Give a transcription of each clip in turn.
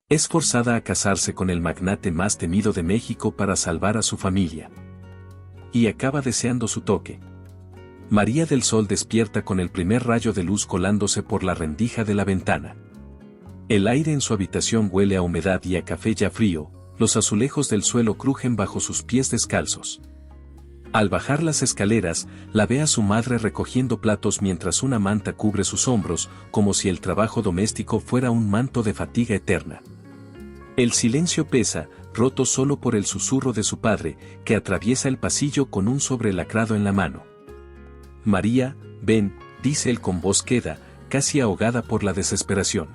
Es forzada a casarse con el magnate más temido de México para salvar a su familia. Y acaba deseando su toque. María del Sol despierta con el primer rayo de luz colándose por la rendija de la ventana. El aire en su habitación huele a humedad y a café ya frío, los azulejos del suelo crujen bajo sus pies descalzos. Al bajar las escaleras, la ve a su madre recogiendo platos mientras una manta cubre sus hombros, como si el trabajo doméstico fuera un manto de fatiga eterna. El silencio pesa, roto solo por el susurro de su padre, que atraviesa el pasillo con un sobre lacrado en la mano. María, ven, dice él con voz queda, casi ahogada por la desesperación.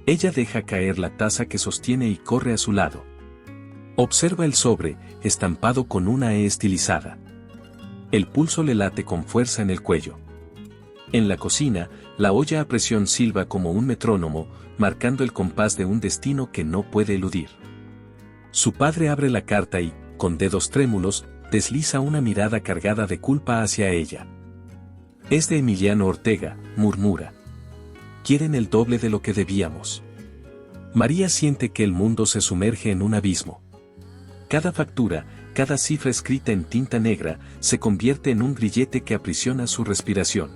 Ella deja caer la taza que sostiene y corre a su lado. Observa el sobre, estampado con una E estilizada. El pulso le late con fuerza en el cuello. En la cocina, la olla a presión silba como un metrónomo, marcando el compás de un destino que no puede eludir. Su padre abre la carta y, con dedos trémulos, desliza una mirada cargada de culpa hacia ella. Es de Emiliano Ortega, murmura. Quieren el doble de lo que debíamos. María siente que el mundo se sumerge en un abismo. Cada factura, cada cifra escrita en tinta negra, se convierte en un grillete que aprisiona su respiración.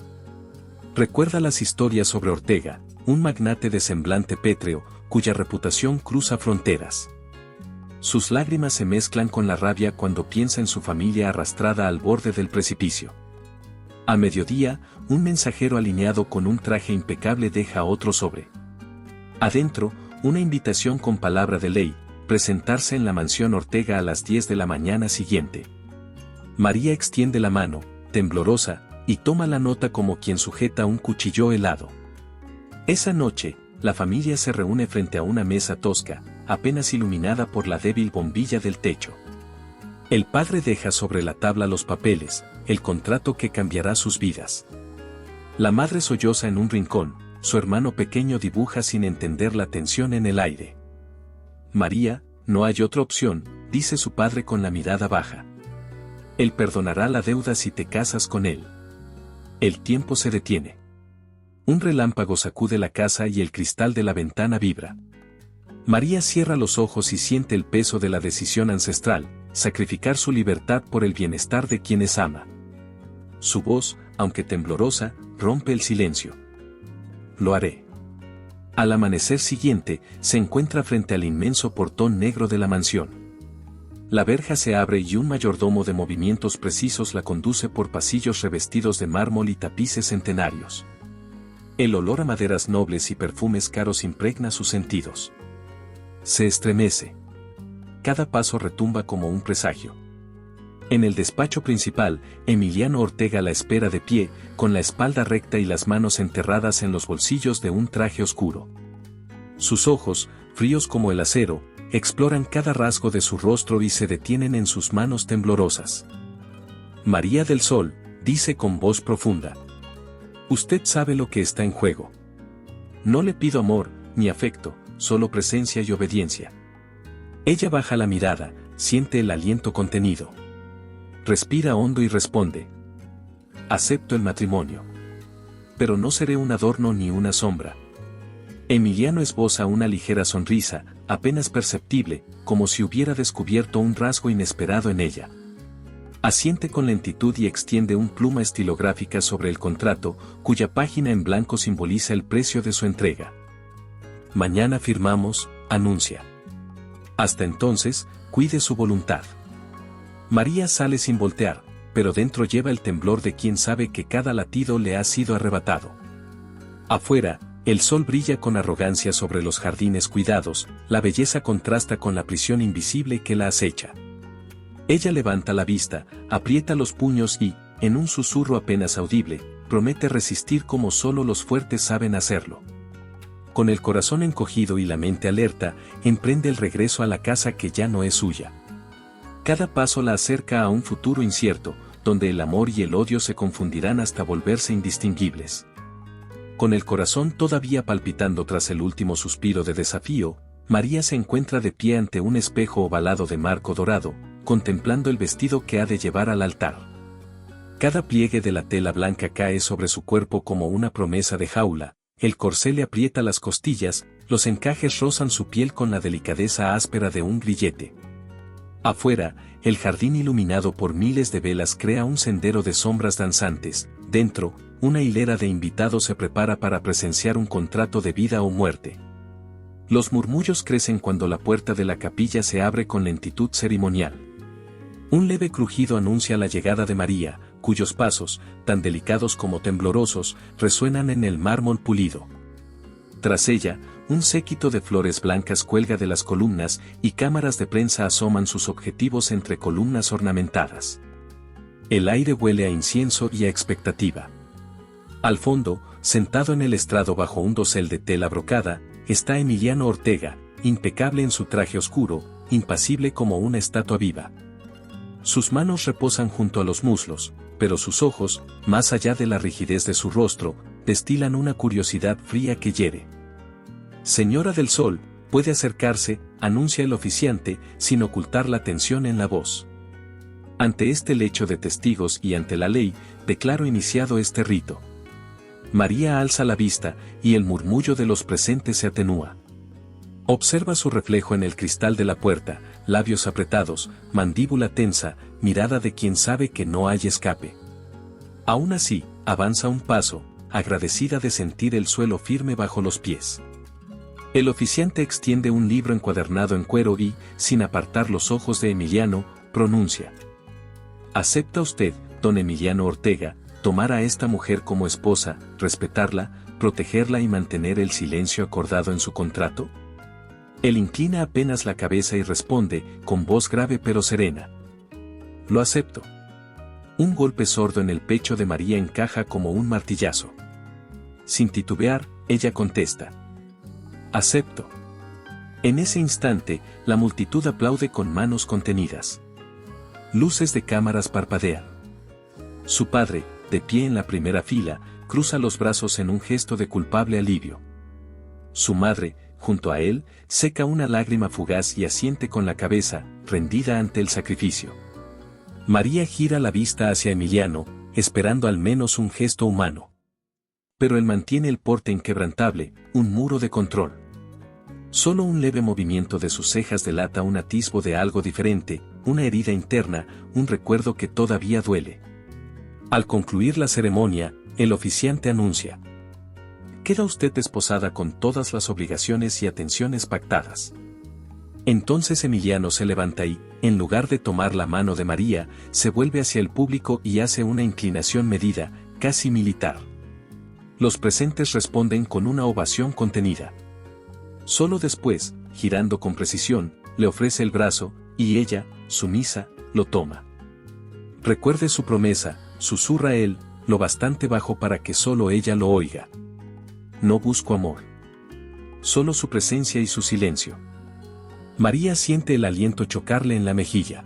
Recuerda las historias sobre Ortega, un magnate de semblante pétreo, cuya reputación cruza fronteras. Sus lágrimas se mezclan con la rabia cuando piensa en su familia arrastrada al borde del precipicio. A mediodía, un mensajero alineado con un traje impecable deja otro sobre. Adentro, una invitación con palabra de ley, presentarse en la mansión Ortega a las 10 de la mañana siguiente. María extiende la mano, temblorosa, y toma la nota como quien sujeta un cuchillo helado. Esa noche, la familia se reúne frente a una mesa tosca, apenas iluminada por la débil bombilla del techo. El padre deja sobre la tabla los papeles, el contrato que cambiará sus vidas. La madre solloza en un rincón, su hermano pequeño dibuja sin entender la tensión en el aire. María, no hay otra opción, dice su padre con la mirada baja. Él perdonará la deuda si te casas con él. El tiempo se detiene. Un relámpago sacude la casa y el cristal de la ventana vibra. María cierra los ojos y siente el peso de la decisión ancestral, sacrificar su libertad por el bienestar de quienes ama. Su voz, aunque temblorosa, rompe el silencio. Lo haré. Al amanecer siguiente, se encuentra frente al inmenso portón negro de la mansión. La verja se abre y un mayordomo de movimientos precisos la conduce por pasillos revestidos de mármol y tapices centenarios. El olor a maderas nobles y perfumes caros impregna sus sentidos. Se estremece. Cada paso retumba como un presagio. En el despacho principal, Emiliano Ortega la espera de pie, con la espalda recta y las manos enterradas en los bolsillos de un traje oscuro. Sus ojos, fríos como el acero, exploran cada rasgo de su rostro y se detienen en sus manos temblorosas. María del Sol, dice con voz profunda. Usted sabe lo que está en juego. No le pido amor, ni afecto, solo presencia y obediencia. Ella baja la mirada, siente el aliento contenido. Respira hondo y responde. Acepto el matrimonio. Pero no seré un adorno ni una sombra. Emiliano esboza una ligera sonrisa, apenas perceptible, como si hubiera descubierto un rasgo inesperado en ella. Asiente con lentitud y extiende un pluma estilográfica sobre el contrato, cuya página en blanco simboliza el precio de su entrega. Mañana firmamos, anuncia. Hasta entonces, cuide su voluntad. María sale sin voltear, pero dentro lleva el temblor de quien sabe que cada latido le ha sido arrebatado. Afuera, el sol brilla con arrogancia sobre los jardines cuidados, la belleza contrasta con la prisión invisible que la acecha. Ella levanta la vista, aprieta los puños y, en un susurro apenas audible, promete resistir como solo los fuertes saben hacerlo. Con el corazón encogido y la mente alerta, emprende el regreso a la casa que ya no es suya. Cada paso la acerca a un futuro incierto, donde el amor y el odio se confundirán hasta volverse indistinguibles. Con el corazón todavía palpitando tras el último suspiro de desafío, María se encuentra de pie ante un espejo ovalado de marco dorado, contemplando el vestido que ha de llevar al altar. Cada pliegue de la tela blanca cae sobre su cuerpo como una promesa de jaula, El corsé le aprieta las costillas, los encajes rozan su piel con la delicadeza áspera de un grillete. Afuera, el jardín iluminado por miles de velas crea un sendero de sombras danzantes. Dentro, una hilera de invitados se prepara para presenciar un contrato de vida o muerte. Los murmullos crecen cuando la puerta de la capilla se abre con lentitud ceremonial. Un leve crujido anuncia la llegada de María, cuyos pasos, tan delicados como temblorosos, resuenan en el mármol pulido. Tras ella, un séquito de flores blancas cuelga de las columnas y cámaras de prensa asoman sus objetivos entre columnas ornamentadas. El aire huele a incienso y a expectativa. Al fondo, sentado en el estrado bajo un dosel de tela brocada, está Emiliano Ortega, impecable en su traje oscuro, impasible como una estatua viva. Sus manos reposan junto a los muslos, pero sus ojos, más allá de la rigidez de su rostro, destilan una curiosidad fría que hiere. Señora del Sol, puede acercarse, anuncia el oficiante, sin ocultar la tensión en la voz. Ante este lecho de testigos y ante la ley, declaro iniciado este rito. María alza la vista, y el murmullo de los presentes se atenúa. Observa su reflejo en el cristal de la puerta, labios apretados, mandíbula tensa, mirada de quien sabe que no hay escape. Aún así, avanza un paso, agradecida de sentir el suelo firme bajo los pies. El oficiante extiende un libro encuadernado en cuero y, sin apartar los ojos de Emiliano, pronuncia: ¿Acepta usted, don Emiliano Ortega, tomar a esta mujer como esposa, respetarla, protegerla y mantener el silencio acordado en su contrato? Él inclina apenas la cabeza y responde, con voz grave pero serena: Lo acepto. Un golpe sordo en el pecho de María encaja como un martillazo. Sin titubear, ella contesta: Acepto. En ese instante, la multitud aplaude con manos contenidas. Luces de cámaras parpadean. Su padre, de pie en la primera fila, cruza los brazos en un gesto de culpable alivio. Su madre, junto a él, seca una lágrima fugaz y asiente con la cabeza, rendida ante el sacrificio. María gira la vista hacia Emiliano, esperando al menos un gesto humano. Pero él mantiene el porte inquebrantable, un muro de control. Solo un leve movimiento de sus cejas delata un atisbo de algo diferente, una herida interna, un recuerdo que todavía duele. Al concluir la ceremonia, el oficiante anuncia: Queda usted desposada con todas las obligaciones y atenciones pactadas. Entonces Emiliano se levanta y, en lugar de tomar la mano de María, se vuelve hacia el público y hace una inclinación medida, casi militar. Los presentes responden con una ovación contenida. Solo después, girando con precisión, le ofrece el brazo, y ella, sumisa, lo toma. Recuerde su promesa, susurra él, lo bastante bajo para que solo ella lo oiga. No busco amor. Solo su presencia y su silencio. María siente el aliento chocarle en la mejilla.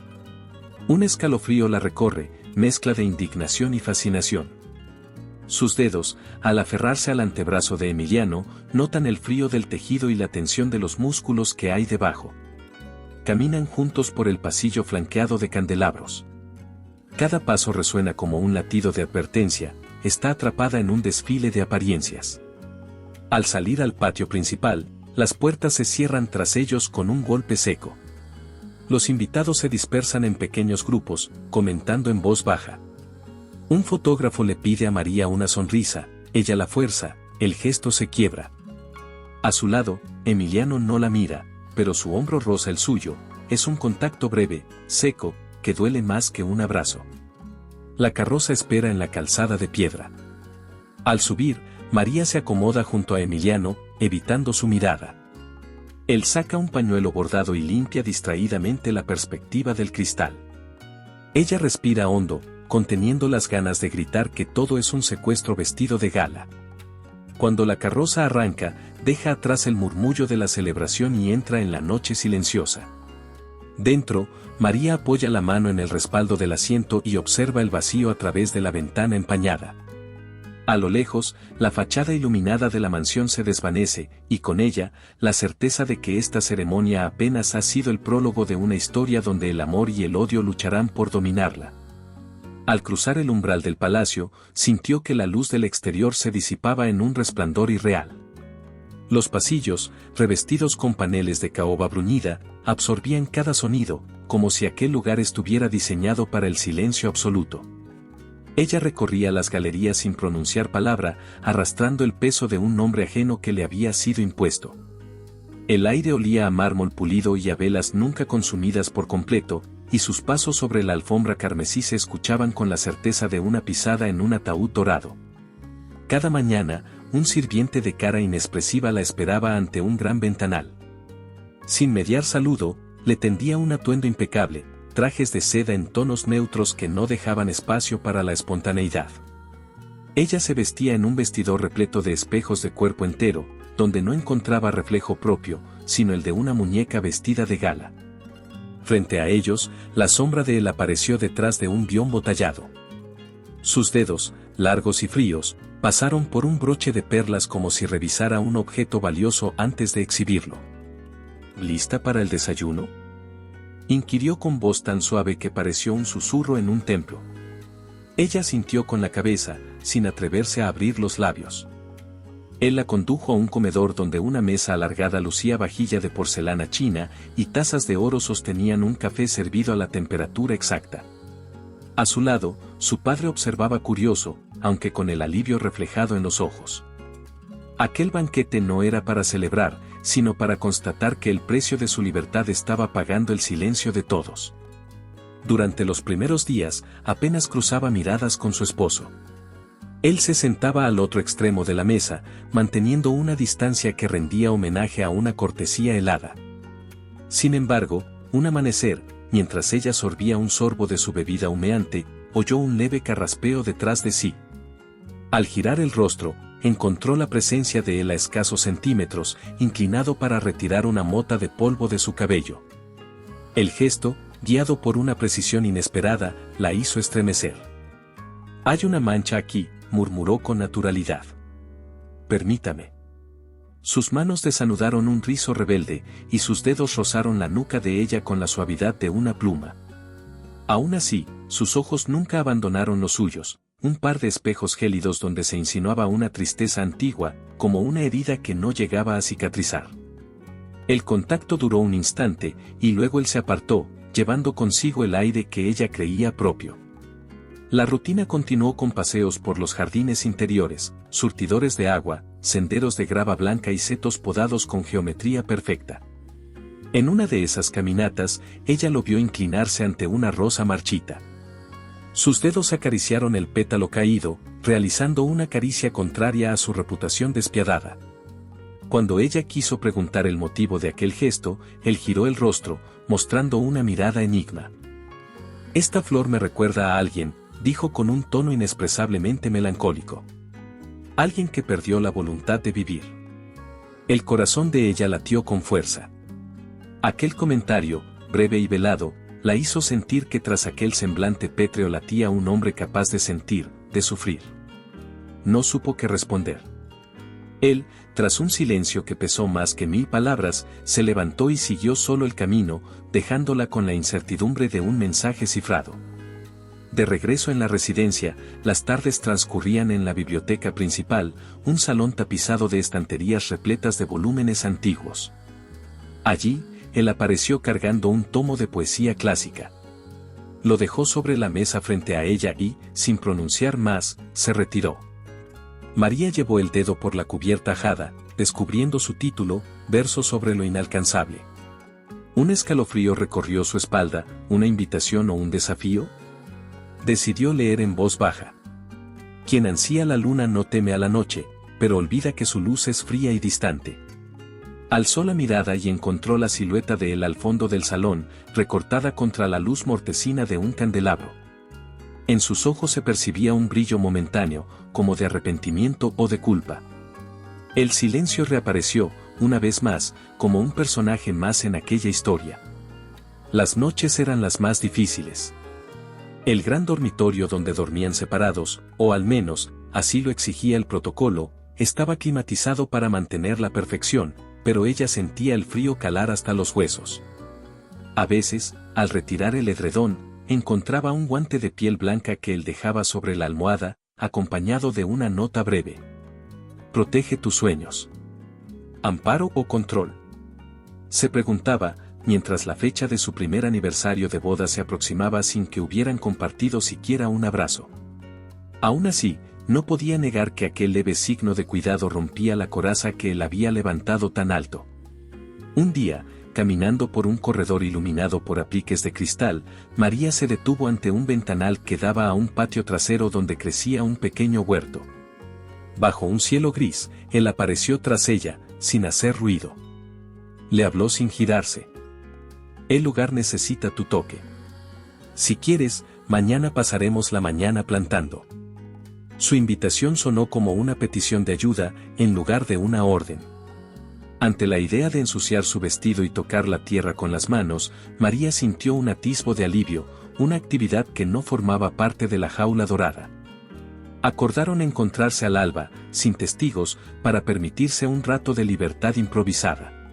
Un escalofrío la recorre, mezcla de indignación y fascinación. Sus dedos, al aferrarse al antebrazo de Emiliano, notan el frío del tejido y la tensión de los músculos que hay debajo. Caminan juntos por el pasillo flanqueado de candelabros. Cada paso resuena como un latido de advertencia, está atrapada en un desfile de apariencias. Al salir al patio principal, las puertas se cierran tras ellos con un golpe seco. Los invitados se dispersan en pequeños grupos, comentando en voz baja. Un fotógrafo le pide a María una sonrisa, ella la fuerza, el gesto se quiebra. A su lado, Emiliano no la mira, pero su hombro roza el suyo, es un contacto breve, seco, que duele más que un abrazo. La carroza espera en la calzada de piedra. Al subir, María se acomoda junto a Emiliano, evitando su mirada. Él saca un pañuelo bordado y limpia distraídamente la perspectiva del cristal. Ella respira hondo, conteniendo las ganas de gritar que todo es un secuestro vestido de gala. Cuando la carroza arranca, deja atrás el murmullo de la celebración y entra en la noche silenciosa. Dentro, María apoya la mano en el respaldo del asiento y observa el vacío a través de la ventana empañada. A lo lejos, la fachada iluminada de la mansión se desvanece, y con ella, la certeza de que esta ceremonia apenas ha sido el prólogo de una historia donde el amor y el odio lucharán por dominarla. Al cruzar el umbral del palacio, sintió que la luz del exterior se disipaba en un resplandor irreal. Los pasillos, revestidos con paneles de caoba bruñida, absorbían cada sonido, como si aquel lugar estuviera diseñado para el silencio absoluto. Ella recorría las galerías sin pronunciar palabra, arrastrando el peso de un nombre ajeno que le había sido impuesto. El aire olía a mármol pulido y a velas nunca consumidas por completo, y sus pasos sobre la alfombra carmesí se escuchaban con la certeza de una pisada en un ataúd dorado. Cada mañana, un sirviente de cara inexpresiva la esperaba ante un gran ventanal. Sin mediar saludo, le tendía un atuendo impecable, trajes de seda en tonos neutros que no dejaban espacio para la espontaneidad. Ella se vestía en un vestidor repleto de espejos de cuerpo entero, donde no encontraba reflejo propio, sino el de una muñeca vestida de gala. Frente a ellos, la sombra de él apareció detrás de un biombo tallado. Sus dedos, largos y fríos, pasaron por un broche de perlas como si revisara un objeto valioso antes de exhibirlo. ¿Lista para el desayuno?, inquirió con voz tan suave que pareció un susurro en un templo. Ella sintió con la cabeza, sin atreverse a abrir los labios. Él la condujo a un comedor donde una mesa alargada lucía vajilla de porcelana china y tazas de oro sostenían un café servido a la temperatura exacta. A su lado, su padre observaba curioso, aunque con el alivio reflejado en los ojos. Aquel banquete no era para celebrar, sino para constatar que el precio de su libertad estaba pagando el silencio de todos. Durante los primeros días, apenas cruzaba miradas con su esposo. Él se sentaba al otro extremo de la mesa, manteniendo una distancia que rendía homenaje a una cortesía helada. Sin embargo, un amanecer, mientras ella sorbía un sorbo de su bebida humeante, oyó un leve carraspeo detrás de sí. Al girar el rostro, encontró la presencia de él a escasos centímetros, inclinado para retirar una mota de polvo de su cabello. El gesto, guiado por una precisión inesperada, la hizo estremecer. «Hay una mancha aquí», murmuró con naturalidad. «Permítame». Sus manos desanudaron un rizo rebelde, y sus dedos rozaron la nuca de ella con la suavidad de una pluma. Aún así, sus ojos nunca abandonaron los suyos, un par de espejos gélidos donde se insinuaba una tristeza antigua, como una herida que no llegaba a cicatrizar. El contacto duró un instante, y luego él se apartó, llevando consigo el aire que ella creía propio. La rutina continuó con paseos por los jardines interiores, surtidores de agua, senderos de grava blanca y setos podados con geometría perfecta. En una de esas caminatas, ella lo vio inclinarse ante una rosa marchita. Sus dedos acariciaron el pétalo caído, realizando una caricia contraria a su reputación despiadada. Cuando ella quiso preguntar el motivo de aquel gesto, él giró el rostro, mostrando una mirada enigma. «Esta flor me recuerda a alguien», dijo con un tono inexpresablemente melancólico. «Alguien que perdió la voluntad de vivir». El corazón de ella latió con fuerza. Aquel comentario, breve y velado, la hizo sentir que tras aquel semblante pétreo latía un hombre capaz de sentir, de sufrir. No supo qué responder. Él, tras un silencio que pesó más que 1000 palabras, se levantó y siguió solo el camino, dejándola con la incertidumbre de un mensaje cifrado. De regreso en la residencia, las tardes transcurrían en la biblioteca principal, un salón tapizado de estanterías repletas de volúmenes antiguos. Allí, él apareció cargando un tomo de poesía clásica. Lo dejó sobre la mesa frente a ella y, sin pronunciar más, se retiró. María llevó el dedo por la cubierta ajada, descubriendo su título, Versos sobre lo inalcanzable. Un escalofrío recorrió su espalda, ¿una invitación o un desafío? Decidió leer en voz baja. Quien ansía la luna no teme a la noche, pero olvida que su luz es fría y distante. Alzó la mirada y encontró la silueta de él al fondo del salón, recortada contra la luz mortecina de un candelabro. En sus ojos se percibía un brillo momentáneo, como de arrepentimiento o de culpa. El silencio reapareció, una vez más, como un personaje más en aquella historia. Las noches eran las más difíciles. El gran dormitorio donde dormían separados, o al menos, así lo exigía el protocolo, estaba climatizado para mantener la perfección, pero ella sentía el frío calar hasta los huesos. A veces, al retirar el edredón, encontraba un guante de piel blanca que él dejaba sobre la almohada, acompañado de una nota breve. Protege tus sueños. ¿Amparo o control? Se preguntaba, mientras la fecha de su primer aniversario de boda se aproximaba sin que hubieran compartido siquiera un abrazo. Aún así, no podía negar que aquel leve signo de cuidado rompía la coraza que él había levantado tan alto. Un día, caminando por un corredor iluminado por apliques de cristal, María se detuvo ante un ventanal que daba a un patio trasero donde crecía un pequeño huerto. Bajo un cielo gris, él apareció tras ella, sin hacer ruido. Le habló sin girarse. El lugar necesita tu toque. Si quieres, mañana pasaremos la mañana plantando. Su invitación sonó como una petición de ayuda, en lugar de una orden. Ante la idea de ensuciar su vestido y tocar la tierra con las manos, María sintió un atisbo de alivio, una actividad que no formaba parte de la jaula dorada. Acordaron encontrarse al alba, sin testigos, para permitirse un rato de libertad improvisada.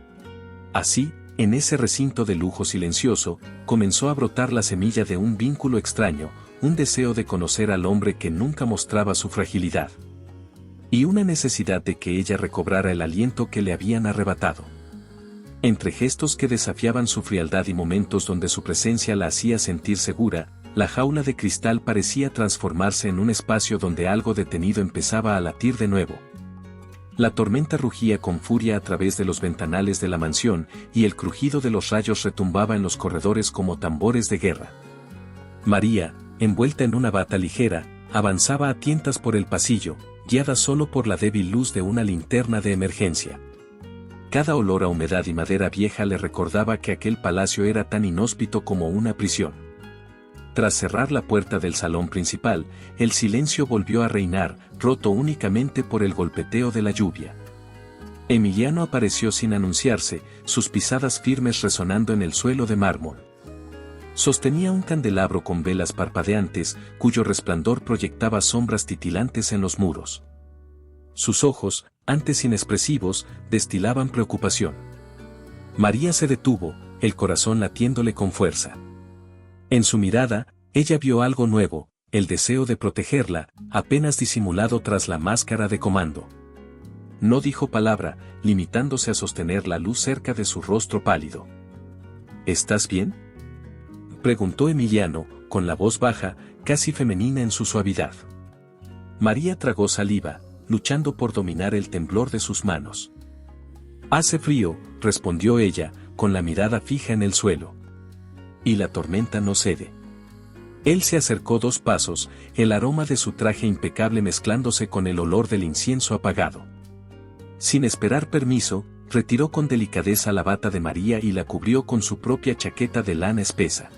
Así, en ese recinto de lujo silencioso, comenzó a brotar la semilla de un vínculo extraño, un deseo de conocer al hombre que nunca mostraba su fragilidad. Y una necesidad de que ella recobrara el aliento que le habían arrebatado. Entre gestos que desafiaban su frialdad y momentos donde su presencia la hacía sentir segura, la jaula de cristal parecía transformarse en un espacio donde algo detenido empezaba a latir de nuevo. La tormenta rugía con furia a través de los ventanales de la mansión y el crujido de los rayos retumbaba en los corredores como tambores de guerra. María, envuelta en una bata ligera, avanzaba a tientas por el pasillo, guiada solo por la débil luz de una linterna de emergencia. Cada olor a humedad y madera vieja le recordaba que aquel palacio era tan inhóspito como una prisión. Tras cerrar la puerta del salón principal, el silencio volvió a reinar, roto únicamente por el golpeteo de la lluvia. Emiliano apareció sin anunciarse, sus pisadas firmes resonando en el suelo de mármol. Sostenía un candelabro con velas parpadeantes, cuyo resplandor proyectaba sombras titilantes en los muros. Sus ojos, antes inexpresivos, destilaban preocupación. María se detuvo, el corazón latiéndole con fuerza. En su mirada, ella vio algo nuevo, el deseo de protegerla, apenas disimulado tras la máscara de comando. No dijo palabra, limitándose a sostener la luz cerca de su rostro pálido. ¿Estás bien?, preguntó Emiliano, con la voz baja, casi femenina en su suavidad. María tragó saliva, luchando por dominar el temblor de sus manos. «Hace frío», respondió ella, con la mirada fija en el suelo. «Y la tormenta no cede». Él se acercó 2 pasos, el aroma de su traje impecable mezclándose con el olor del incienso apagado. Sin esperar permiso, retiró con delicadeza la bata de María y la cubrió con su propia chaqueta de lana espesa.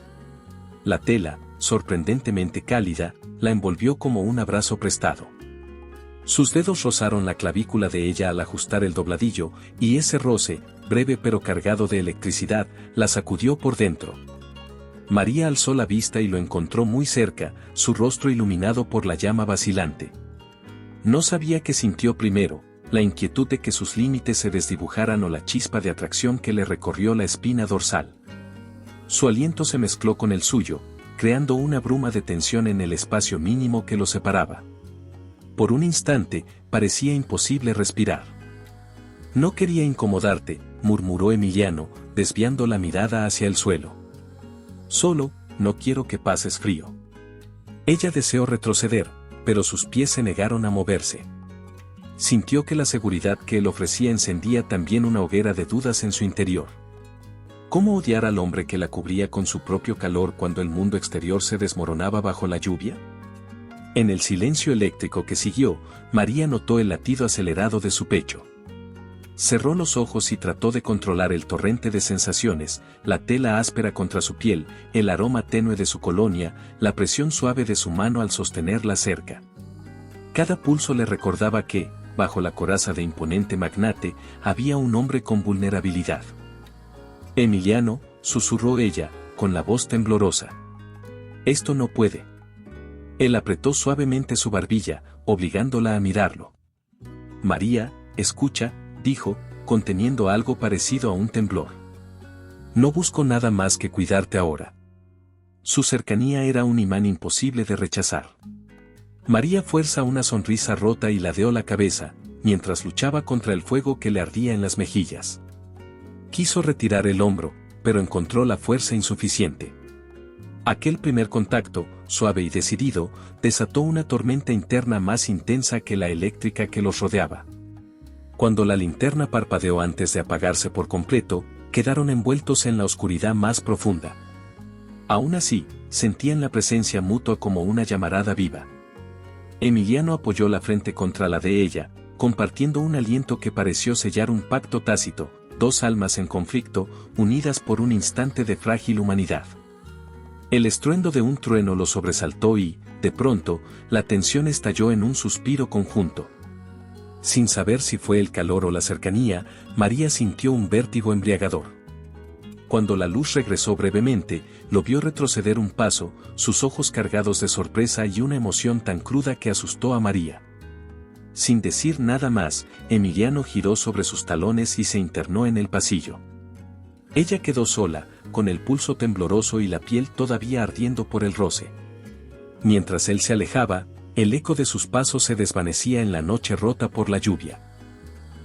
La tela, sorprendentemente cálida, la envolvió como un abrazo prestado. Sus dedos rozaron la clavícula de ella al ajustar el dobladillo, y ese roce, breve pero cargado de electricidad, la sacudió por dentro. María alzó la vista y lo encontró muy cerca, su rostro iluminado por la llama vacilante. No sabía qué sintió primero, la inquietud de que sus límites se desdibujaran o la chispa de atracción que le recorrió la espina dorsal. Su aliento se mezcló con el suyo, creando una bruma de tensión en el espacio mínimo que los separaba. Por un instante, parecía imposible respirar. «No quería incomodarte», murmuró Emiliano, desviando la mirada hacia el suelo. «Solo, no quiero que pases frío». Ella deseó retroceder, pero sus pies se negaron a moverse. Sintió que la seguridad que él ofrecía encendía también una hoguera de dudas en su interior. ¿Cómo odiar al hombre que la cubría con su propio calor cuando el mundo exterior se desmoronaba bajo la lluvia? En el silencio eléctrico que siguió, María notó el latido acelerado de su pecho. Cerró los ojos y trató de controlar el torrente de sensaciones, la tela áspera contra su piel, el aroma tenue de su colonia, la presión suave de su mano al sostenerla cerca. Cada pulso le recordaba que, bajo la coraza de imponente magnate, había un hombre con vulnerabilidad. «Emiliano», susurró ella, con la voz temblorosa. «Esto no puede». Él apretó suavemente su barbilla, obligándola a mirarlo. «María, escucha», dijo, conteniendo algo parecido a un temblor. «No busco nada más que cuidarte ahora. Su cercanía era un imán imposible de rechazar. María fuerza una sonrisa rota y ladeó la cabeza, mientras luchaba contra el fuego que le ardía en las mejillas. Quiso retirar el hombro, pero encontró la fuerza insuficiente. Aquel primer contacto, suave y decidido, desató una tormenta interna más intensa que la eléctrica que los rodeaba. Cuando la linterna parpadeó antes de apagarse por completo, quedaron envueltos en la oscuridad más profunda. Aún así, sentían la presencia mutua como una llamarada viva. Emiliano apoyó la frente contra la de ella, compartiendo un aliento que pareció sellar un pacto tácito, dos almas en conflicto, unidas por un instante de frágil humanidad. El estruendo de un trueno lo sobresaltó y, de pronto, la tensión estalló en un suspiro conjunto. Sin saber si fue el calor o la cercanía, María sintió un vértigo embriagador. Cuando la luz regresó brevemente, lo vio retroceder un paso, sus ojos cargados de sorpresa y una emoción tan cruda que asustó a María. Sin decir nada más, Emiliano giró sobre sus talones y se internó en el pasillo. Ella quedó sola, con el pulso tembloroso y la piel todavía ardiendo por el roce. Mientras él se alejaba, el eco de sus pasos se desvanecía en la noche rota por la lluvia.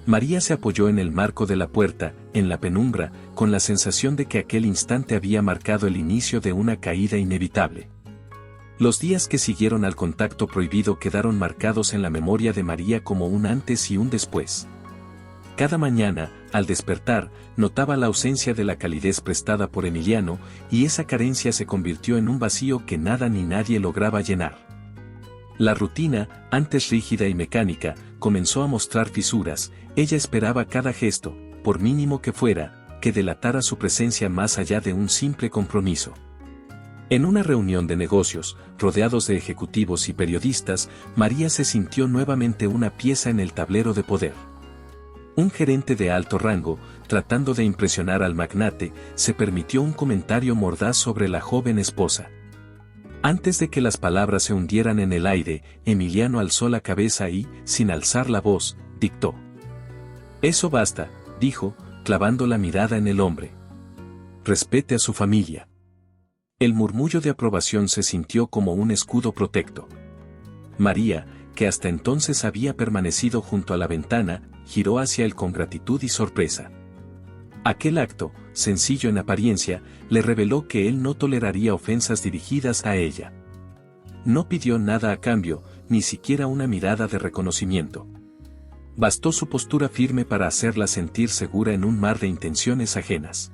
María se apoyó en el marco de la puerta, en la penumbra, con la sensación de que aquel instante había marcado el inicio de una caída inevitable. Los días que siguieron al contacto prohibido quedaron marcados en la memoria de María como un antes y un después. Cada mañana, al despertar, notaba la ausencia de la calidez prestada por Emiliano, y esa carencia se convirtió en un vacío que nada ni nadie lograba llenar. La rutina, antes rígida y mecánica, comenzó a mostrar fisuras. Ella esperaba cada gesto, por mínimo que fuera, que delatara su presencia más allá de un simple compromiso. En una reunión de negocios, rodeados de ejecutivos y periodistas, María se sintió nuevamente una pieza en el tablero de poder. Un gerente de alto rango, tratando de impresionar al magnate, se permitió un comentario mordaz sobre la joven esposa. Antes de que las palabras se hundieran en el aire, Emiliano alzó la cabeza y, sin alzar la voz, dictó. «Eso basta», dijo, clavando la mirada en el hombre. «Respete a su familia». El murmullo de aprobación se sintió como un escudo protecto. María, que hasta entonces había permanecido junto a la ventana, giró hacia él con gratitud y sorpresa. Aquel acto, sencillo en apariencia, le reveló que él no toleraría ofensas dirigidas a ella. No pidió nada a cambio, ni siquiera una mirada de reconocimiento. Bastó su postura firme para hacerla sentir segura en un mar de intenciones ajenas.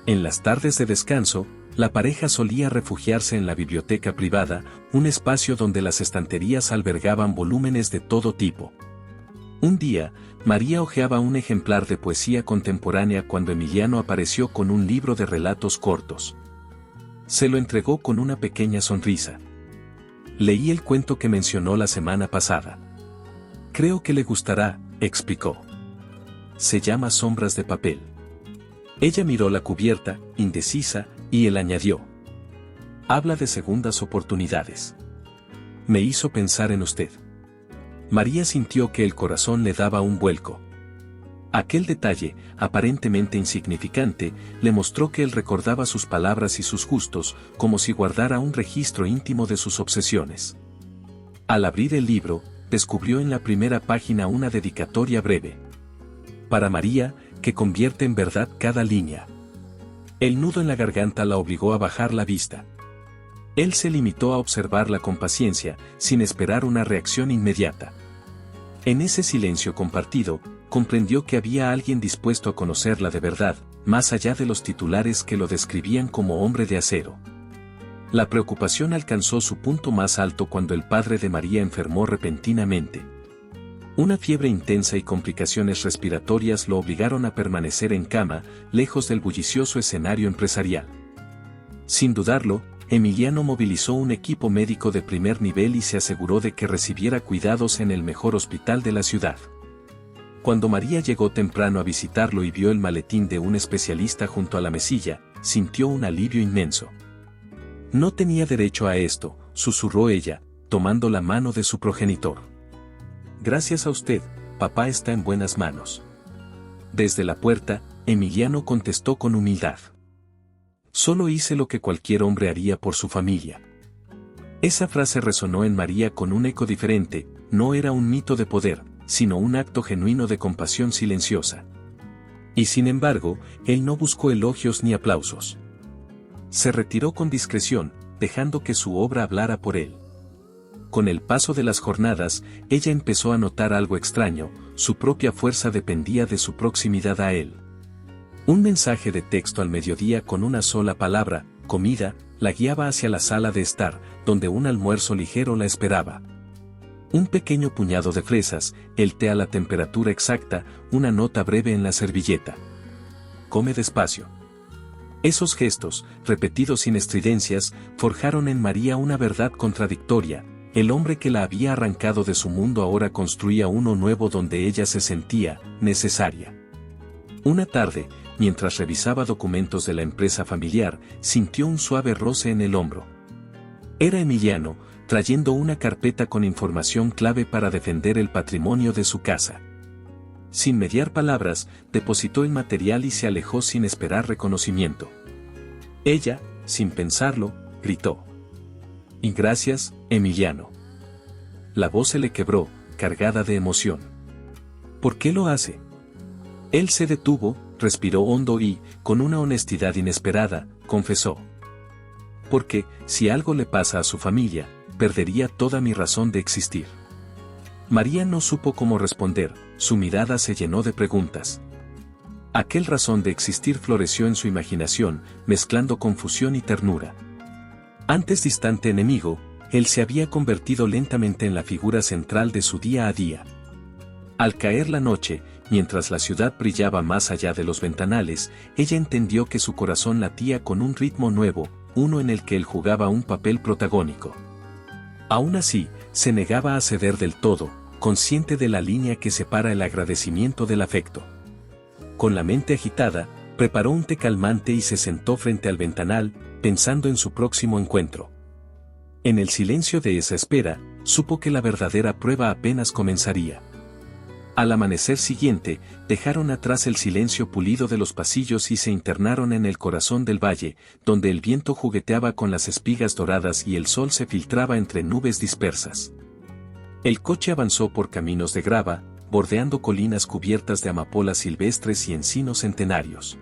En las tardes de descanso, la pareja solía refugiarse en la biblioteca privada, un espacio donde las estanterías albergaban volúmenes de todo tipo. Un día, María hojeaba un ejemplar de poesía contemporánea cuando Emiliano apareció con un libro de relatos cortos. Se lo entregó con una pequeña sonrisa. «Leí el cuento que mencionó la semana pasada. Creo que le gustará», explicó. «Se llama Sombras de papel». Ella miró la cubierta, indecisa, y él añadió. «Habla de segundas oportunidades. Me hizo pensar en usted». María sintió que el corazón le daba un vuelco. Aquel detalle, aparentemente insignificante, le mostró que él recordaba sus palabras y sus gustos, como si guardara un registro íntimo de sus obsesiones. Al abrir el libro, descubrió en la primera página una dedicatoria breve. Para María, que convierte en verdad cada línea. El nudo en la garganta la obligó a bajar la vista. Él se limitó a observarla con paciencia, sin esperar una reacción inmediata. En ese silencio compartido, comprendió que había alguien dispuesto a conocerla de verdad, más allá de los titulares que lo describían como hombre de acero. La preocupación alcanzó su punto más alto cuando el padre de María enfermó repentinamente. Una fiebre intensa y complicaciones respiratorias lo obligaron a permanecer en cama, lejos del bullicioso escenario empresarial. Sin dudarlo, Emiliano movilizó un equipo médico de primer nivel y se aseguró de que recibiera cuidados en el mejor hospital de la ciudad. Cuando María llegó temprano a visitarlo y vio el maletín de un especialista junto a la mesilla, sintió un alivio inmenso. «No tenía derecho a esto», susurró ella, tomando la mano de su progenitor. «Gracias a usted, papá está en buenas manos». Desde la puerta, Emiliano contestó con humildad. Solo hice lo que cualquier hombre haría por su familia. Esa frase resonó en María con un eco diferente, no era un mito de poder, sino un acto genuino de compasión silenciosa. Y sin embargo, él no buscó elogios ni aplausos. Se retiró con discreción, dejando que su obra hablara por él. Con el paso de las jornadas, ella empezó a notar algo extraño, su propia fuerza dependía de su proximidad a él. Un mensaje de texto al mediodía con una sola palabra, comida, la guiaba hacia la sala de estar, donde un almuerzo ligero la esperaba. Un pequeño puñado de fresas, el té a la temperatura exacta, una nota breve en la servilleta. Come despacio. Esos gestos, repetidos sin estridencias, forjaron en María una verdad contradictoria. El hombre que la había arrancado de su mundo ahora construía uno nuevo donde ella se sentía necesaria. Una tarde, mientras revisaba documentos de la empresa familiar, sintió un suave roce en el hombro. Era Emiliano, trayendo una carpeta con información clave para defender el patrimonio de su casa. Sin mediar palabras, depositó el material y se alejó sin esperar reconocimiento. Ella, sin pensarlo, gritó: «Y gracias, Emiliano». La voz se le quebró, cargada de emoción. «¿Por qué lo hace?». Él se detuvo, respiró hondo y, con una honestidad inesperada, confesó: «Porque, si algo le pasa a su familia, perdería toda mi razón de existir». María no supo cómo responder, su mirada se llenó de preguntas. Aquel razón de existir floreció en su imaginación, mezclando confusión y ternura. Antes distante enemigo, él se había convertido lentamente en la figura central de su día a día. Al caer la noche, mientras la ciudad brillaba más allá de los ventanales, ella entendió que su corazón latía con un ritmo nuevo, uno en el que él jugaba un papel protagónico. Aún así, se negaba a ceder del todo, consciente de la línea que separa el agradecimiento del afecto. Con la mente agitada, preparó un té calmante y se sentó frente al ventanal, pensando en su próximo encuentro. En el silencio de esa espera, supo que la verdadera prueba apenas comenzaría. Al amanecer siguiente, dejaron atrás el silencio pulido de los pasillos y se internaron en el corazón del valle, donde el viento jugueteaba con las espigas doradas y el sol se filtraba entre nubes dispersas. El coche avanzó por caminos de grava, bordeando colinas cubiertas de amapolas silvestres y encinos centenarios.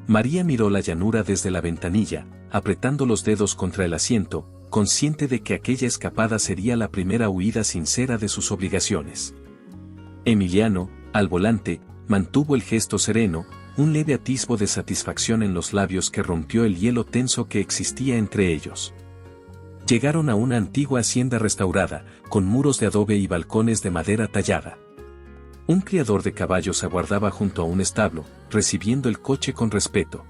María miró la llanura desde la ventanilla, apretando los dedos contra el asiento, consciente de que aquella escapada sería la primera huida sincera de sus obligaciones. Emiliano, al volante, mantuvo el gesto sereno, un leve atisbo de satisfacción en los labios que rompió el hielo tenso que existía entre ellos. Llegaron a una antigua hacienda restaurada, con muros de adobe y balcones de madera tallada. Un criador de caballos aguardaba junto a un establo, recibiendo el coche con respeto.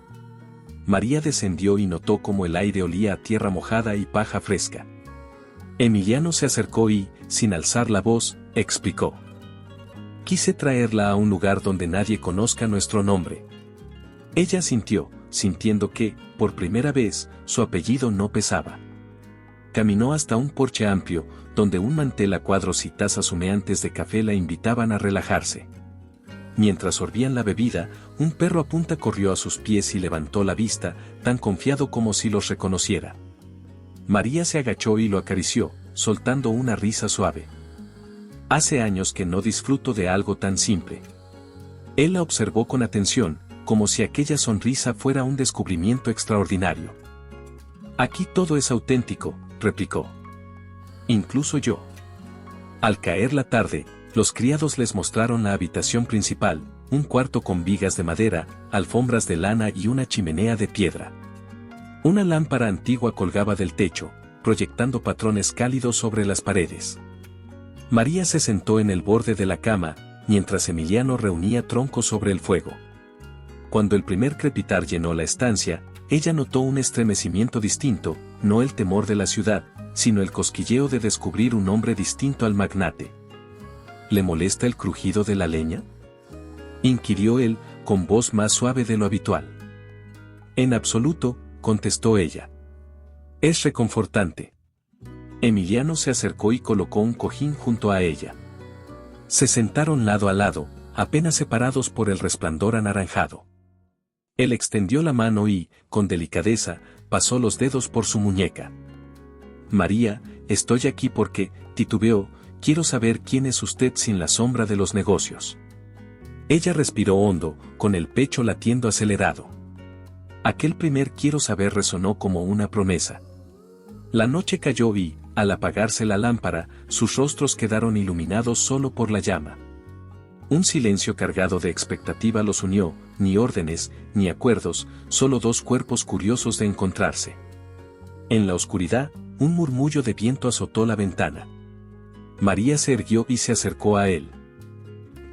María descendió y notó cómo el aire olía a tierra mojada y paja fresca. Emiliano se acercó y, sin alzar la voz, explicó: «Quise traerla a un lugar donde nadie conozca nuestro nombre». Ella asintió, sintiendo que, por primera vez, su apellido no pesaba. Caminó hasta un porche amplio, donde un mantel a cuadros y tazas humeantes de café la invitaban a relajarse. Mientras sorbían la bebida, un perro a punta corrió a sus pies y levantó la vista, tan confiado como si los reconociera. María se agachó y lo acarició, soltando una risa suave. «Hace años que no disfruto de algo tan simple». Él la observó con atención, como si aquella sonrisa fuera un descubrimiento extraordinario. «Aquí todo es auténtico», replicó. «Incluso yo». Al caer la tarde, los criados les mostraron la habitación principal, un cuarto con vigas de madera, alfombras de lana y una chimenea de piedra. Una lámpara antigua colgaba del techo, proyectando patrones cálidos sobre las paredes. María se sentó en el borde de la cama, mientras Emiliano reunía troncos sobre el fuego. Cuando el primer crepitar llenó la estancia, ella notó un estremecimiento distinto, no el temor de la ciudad, sino el cosquilleo de descubrir un hombre distinto al magnate. «¿Le molesta el crujido de la leña?», inquirió él, con voz más suave de lo habitual. «En absoluto», contestó ella. «Es reconfortante». Emiliano se acercó y colocó un cojín junto a ella. Se sentaron lado a lado, apenas separados por el resplandor anaranjado. Él extendió la mano y, con delicadeza, pasó los dedos por su muñeca. María, estoy aquí porque, titubeó, quiero saber quién es usted sin la sombra de los negocios. Ella respiró hondo, con el pecho latiendo acelerado. Aquel primer quiero saber resonó como una promesa. La noche cayó y, al apagarse la lámpara, sus rostros quedaron iluminados solo por la llama. Un silencio cargado de expectativa los unió, ni órdenes, ni acuerdos, solo dos cuerpos curiosos de encontrarse. En la oscuridad, un murmullo de viento azotó la ventana. María se irguió y se acercó a él.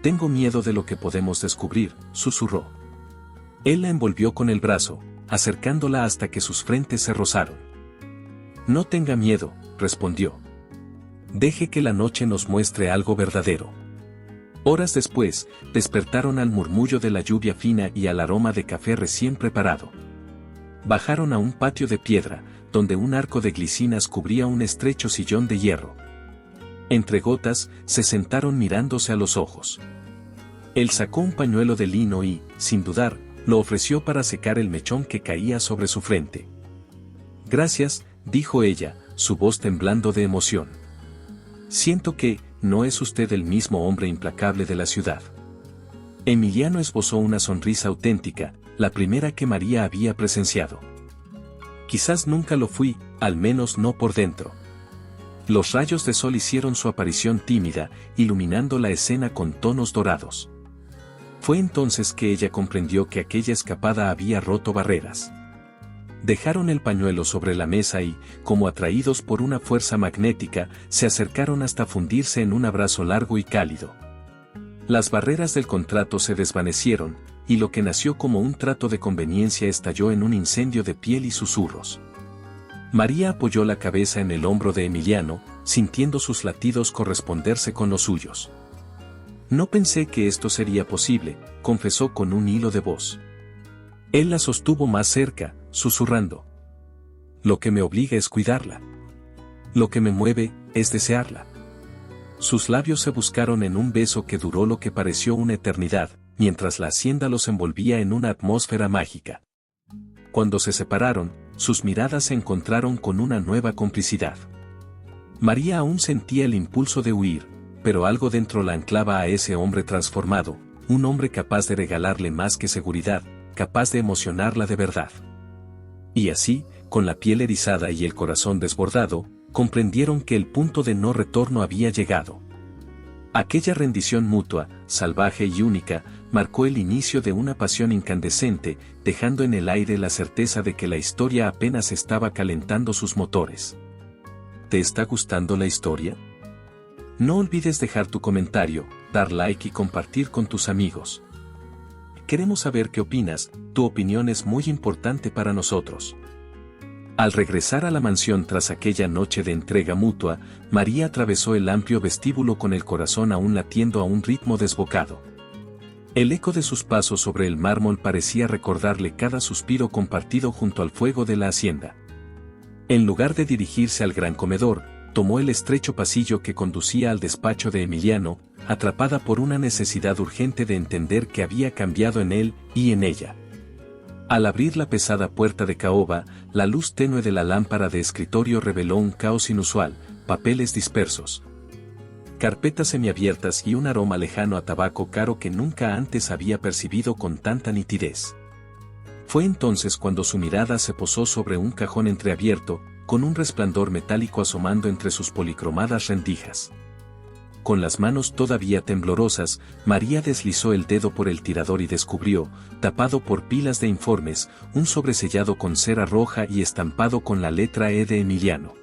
Tengo miedo de lo que podemos descubrir, susurró. Él la envolvió con el brazo, acercándola hasta que sus frentes se rozaron. No tenga miedo, respondió. Deje que la noche nos muestre algo verdadero. Horas después, despertaron al murmullo de la lluvia fina y al aroma de café recién preparado. Bajaron a un patio de piedra, donde un arco de glicinas cubría un estrecho sillón de hierro. Entre gotas, se sentaron mirándose a los ojos. Él sacó un pañuelo de lino y, sin dudar, lo ofreció para secar el mechón que caía sobre su frente. Gracias, dijo ella, su voz temblando de emoción. Siento que, no es usted el mismo hombre implacable de la ciudad. Emiliano esbozó una sonrisa auténtica, la primera que María había presenciado. Quizás nunca lo fui, al menos no por dentro. Los rayos de sol hicieron su aparición tímida, iluminando la escena con tonos dorados. Fue entonces que ella comprendió que aquella escapada había roto barreras. Dejaron el pañuelo sobre la mesa y, como atraídos por una fuerza magnética, se acercaron hasta fundirse en un abrazo largo y cálido. Las barreras del contrato se desvanecieron, y lo que nació como un trato de conveniencia estalló en un incendio de piel y susurros. María apoyó la cabeza en el hombro de Emiliano, sintiendo sus latidos corresponderse con los suyos. No pensé que esto sería posible, confesó con un hilo de voz. Él la sostuvo más cerca, susurrando. Lo que me obliga es cuidarla. Lo que me mueve, es desearla. Sus labios se buscaron en un beso que duró lo que pareció una eternidad, mientras la hacienda los envolvía en una atmósfera mágica. Cuando se separaron, sus miradas se encontraron con una nueva complicidad. María aún sentía el impulso de huir, pero algo dentro la anclaba a ese hombre transformado, un hombre capaz de regalarle más que seguridad, capaz de emocionarla de verdad. Y así, con la piel erizada y el corazón desbordado, comprendieron que el punto de no retorno había llegado. Aquella rendición mutua, salvaje y única, marcó el inicio de una pasión incandescente, dejando en el aire la certeza de que la historia apenas estaba calentando sus motores. ¿Te está gustando la historia? No olvides dejar tu comentario, dar like y compartir con tus amigos. Queremos saber qué opinas, tu opinión es muy importante para nosotros. Al regresar a la mansión tras aquella noche de entrega mutua, María atravesó el amplio vestíbulo con el corazón aún latiendo a un ritmo desbocado. El eco de sus pasos sobre el mármol parecía recordarle cada suspiro compartido junto al fuego de la hacienda. En lugar de dirigirse al gran comedor, tomó el estrecho pasillo que conducía al despacho de Emiliano, atrapada por una necesidad urgente de entender qué había cambiado en él y en ella. Al abrir la pesada puerta de caoba, la luz tenue de la lámpara de escritorio reveló un caos inusual, papeles dispersos, carpetas semiabiertas y un aroma lejano a tabaco caro que nunca antes había percibido con tanta nitidez. Fue entonces cuando su mirada se posó sobre un cajón entreabierto, con un resplandor metálico asomando entre sus policromadas rendijas. Con las manos todavía temblorosas, María deslizó el dedo por el tirador y descubrió, tapado por pilas de informes, un sobresellado con cera roja y estampado con la letra E de Emiliano.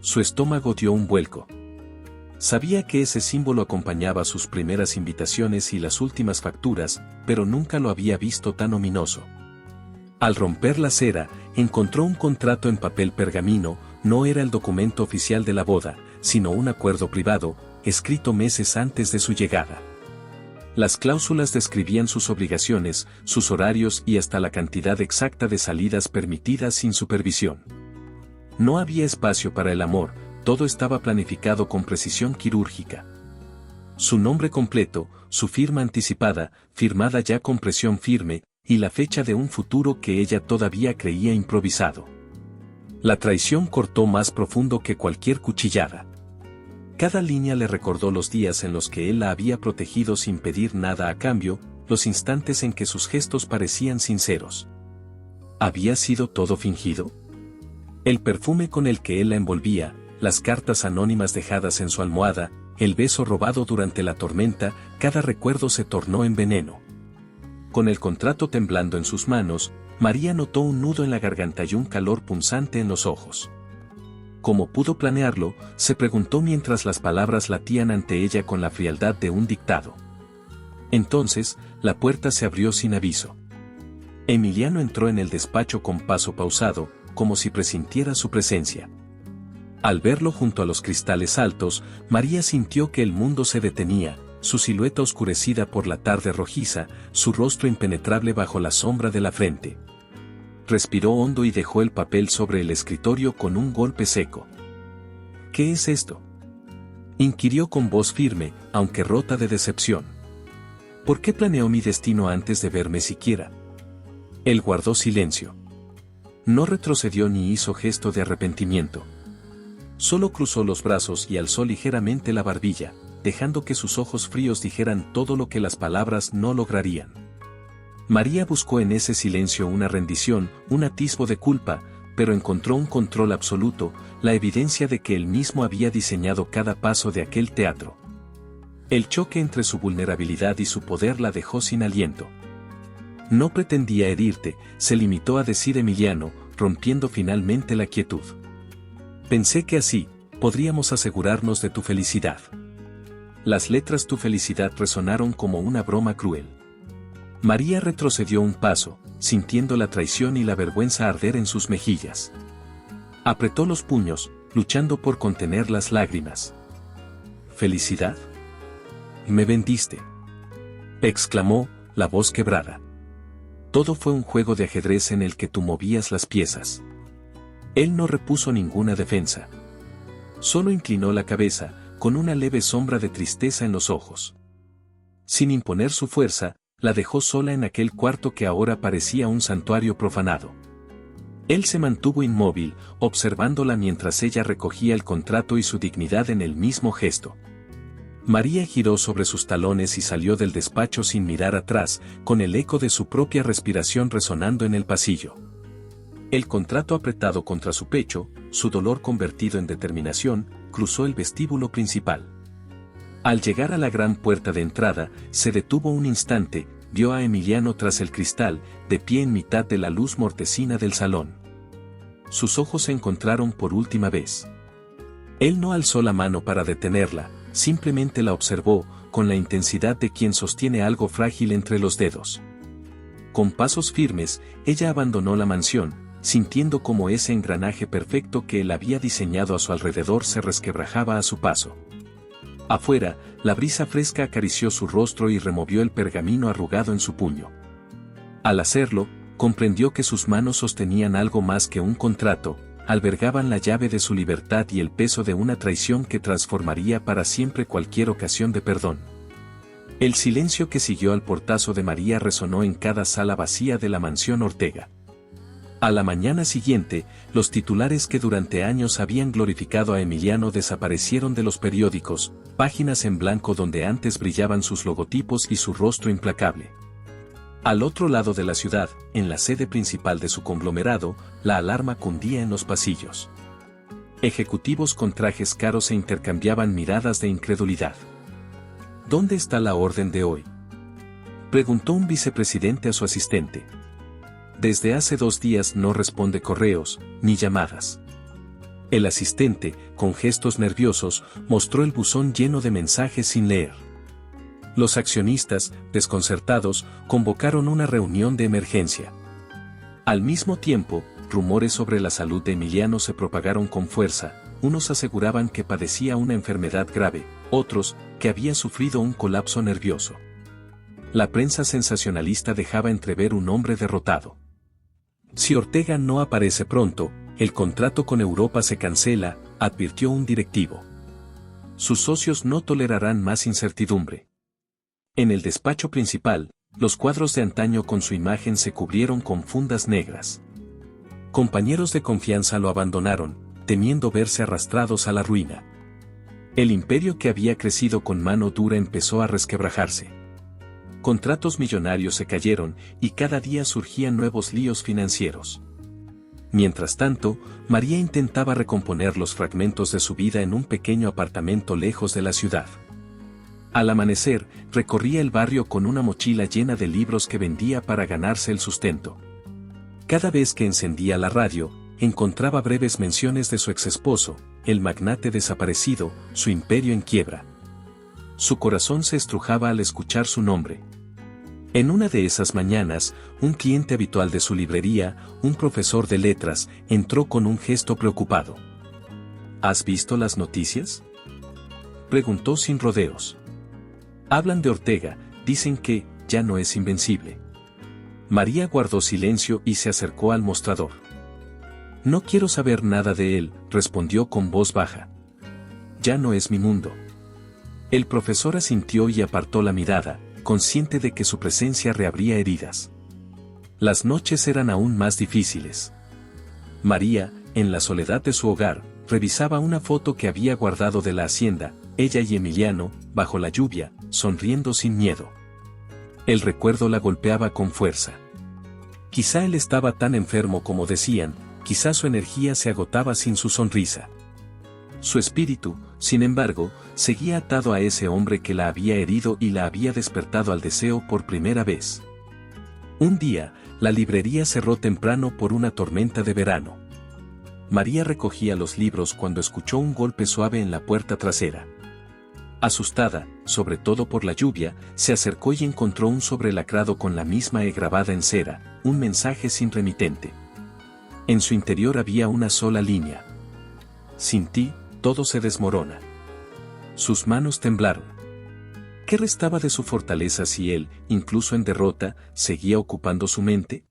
Su estómago dio un vuelco. Sabía que ese símbolo acompañaba sus primeras invitaciones y las últimas facturas, pero nunca lo había visto tan ominoso. Al romper la cera, encontró un contrato en papel pergamino, no era el documento oficial de la boda, sino un acuerdo privado, escrito meses antes de su llegada. Las cláusulas describían sus obligaciones, sus horarios y hasta la cantidad exacta de salidas permitidas sin supervisión. No había espacio para el amor, todo estaba planificado con precisión quirúrgica. Su nombre completo, su firma anticipada, firmada ya con presión firme, y la fecha de un futuro que ella todavía creía improvisado. La traición cortó más profundo que cualquier cuchillada. Cada línea le recordó los días en los que él la había protegido sin pedir nada a cambio, los instantes en que sus gestos parecían sinceros. ¿Había sido todo fingido? El perfume con el que él la envolvía, las cartas anónimas dejadas en su almohada, el beso robado durante la tormenta, cada recuerdo se tornó en veneno. Con el contrato temblando en sus manos, María notó un nudo en la garganta y un calor punzante en los ojos. ¿Cómo pudo planearlo?, se preguntó mientras las palabras latían ante ella con la frialdad de un dictado. Entonces, la puerta se abrió sin aviso. Emiliano entró en el despacho con paso pausado, como si presintiera su presencia. Al verlo junto a los cristales altos, María sintió que el mundo se detenía, su silueta oscurecida por la tarde rojiza, su rostro impenetrable bajo la sombra de la frente. Respiró hondo y dejó el papel sobre el escritorio con un golpe seco. ¿Qué es esto?, inquirió con voz firme, aunque rota de decepción. ¿Por qué planeó mi destino antes de verme siquiera? Él guardó silencio. No retrocedió ni hizo gesto de arrepentimiento. Solo cruzó los brazos y alzó ligeramente la barbilla, dejando que sus ojos fríos dijeran todo lo que las palabras no lograrían. María buscó en ese silencio una rendición, un atisbo de culpa, pero encontró un control absoluto, la evidencia de que él mismo había diseñado cada paso de aquel teatro. El choque entre su vulnerabilidad y su poder la dejó sin aliento. No pretendía herirte, se limitó a decir Emiliano, rompiendo finalmente la quietud. Pensé que así, podríamos asegurarnos de tu felicidad. Las letras tu felicidad resonaron como una broma cruel. María retrocedió un paso, sintiendo la traición y la vergüenza arder en sus mejillas. Apretó los puños, luchando por contener las lágrimas. ¿Felicidad? Me vendiste, exclamó, la voz quebrada. Todo fue un juego de ajedrez en el que tú movías las piezas. Él no repuso ninguna defensa. Solo inclinó la cabeza, con una leve sombra de tristeza en los ojos. Sin imponer su fuerza, la dejó sola en aquel cuarto que ahora parecía un santuario profanado. Él se mantuvo inmóvil, observándola mientras ella recogía el contrato y su dignidad en el mismo gesto. María giró sobre sus talones y salió del despacho sin mirar atrás, con el eco de su propia respiración resonando en el pasillo. El contrato apretado contra su pecho, su dolor convertido en determinación, cruzó el vestíbulo principal. Al llegar a la gran puerta de entrada, se detuvo un instante, vio a Emiliano tras el cristal, de pie en mitad de la luz mortecina del salón. Sus ojos se encontraron por última vez. Él no alzó la mano para detenerla, simplemente la observó, con la intensidad de quien sostiene algo frágil entre los dedos. Con pasos firmes, ella abandonó la mansión, sintiendo como ese engranaje perfecto que él había diseñado a su alrededor se resquebrajaba a su paso. Afuera, la brisa fresca acarició su rostro y removió el pergamino arrugado en su puño. Al hacerlo, comprendió que sus manos sostenían algo más que un contrato, albergaban la llave de su libertad y el peso de una traición que transformaría para siempre cualquier ocasión de perdón. El silencio que siguió al portazo de María resonó en cada sala vacía de la mansión Ortega. A la mañana siguiente, los titulares que durante años habían glorificado a Emiliano desaparecieron de los periódicos, páginas en blanco donde antes brillaban sus logotipos y su rostro implacable. Al otro lado de la ciudad, en la sede principal de su conglomerado, la alarma cundía en los pasillos. Ejecutivos con trajes caros se intercambiaban miradas de incredulidad. ¿Dónde está la orden de hoy?, preguntó un vicepresidente a su asistente. Desde hace 2 días no responde correos, ni llamadas. El asistente, con gestos nerviosos, mostró el buzón lleno de mensajes sin leer. Los accionistas, desconcertados, convocaron una reunión de emergencia. Al mismo tiempo, rumores sobre la salud de Emiliano se propagaron con fuerza. Unos aseguraban que padecía una enfermedad grave, otros, que había sufrido un colapso nervioso. La prensa sensacionalista dejaba entrever un hombre derrotado. Si Ortega no aparece pronto, el contrato con Europa se cancela, advirtió un directivo. Sus socios no tolerarán más incertidumbre. En el despacho principal, Los cuadros de antaño con su imagen se cubrieron con fundas negras. Compañeros de confianza lo abandonaron, temiendo verse arrastrados a la ruina. El imperio que había crecido con mano dura empezó a resquebrajarse. Contratos millonarios se cayeron y cada día surgían nuevos líos financieros. Mientras tanto, María intentaba recomponer los fragmentos de su vida en un pequeño apartamento lejos de la ciudad. Al amanecer, recorría el barrio con una mochila llena de libros que vendía para ganarse el sustento. Cada vez que encendía la radio, encontraba breves menciones de su exesposo, el magnate desaparecido, su imperio en quiebra. Su corazón se estrujaba al escuchar su nombre. En una de esas mañanas, un cliente habitual de su librería, un profesor de letras, entró con un gesto preocupado. ¿Has visto las noticias?, preguntó sin rodeos. Hablan de Ortega, dicen que ya no es invencible. María guardó silencio y se acercó al mostrador. No quiero saber nada de él, respondió con voz baja. Ya no es mi mundo. El profesor asintió y apartó la mirada, consciente de que su presencia reabría heridas. Las noches eran aún más difíciles. María, en la soledad de su hogar, revisaba una foto que había guardado de la hacienda, ella y Emiliano, bajo la lluvia, sonriendo sin miedo. El recuerdo la golpeaba con fuerza. Quizá él estaba tan enfermo como decían, quizá su energía se agotaba sin su sonrisa. Su espíritu, sin embargo, seguía atado a ese hombre que la había herido y la había despertado al deseo por primera vez. Un día, la librería cerró temprano por una tormenta de verano. María recogía los libros cuando escuchó un golpe suave en la puerta trasera. Asustada, sobre todo por la lluvia, se acercó y encontró un sobre lacrado con la misma E grabada en cera, un mensaje sin remitente. En su interior había una sola línea. Sin ti, todo se desmorona. Sus manos temblaron. ¿Qué restaba de su fortaleza si él, incluso en derrota, seguía ocupando su mente?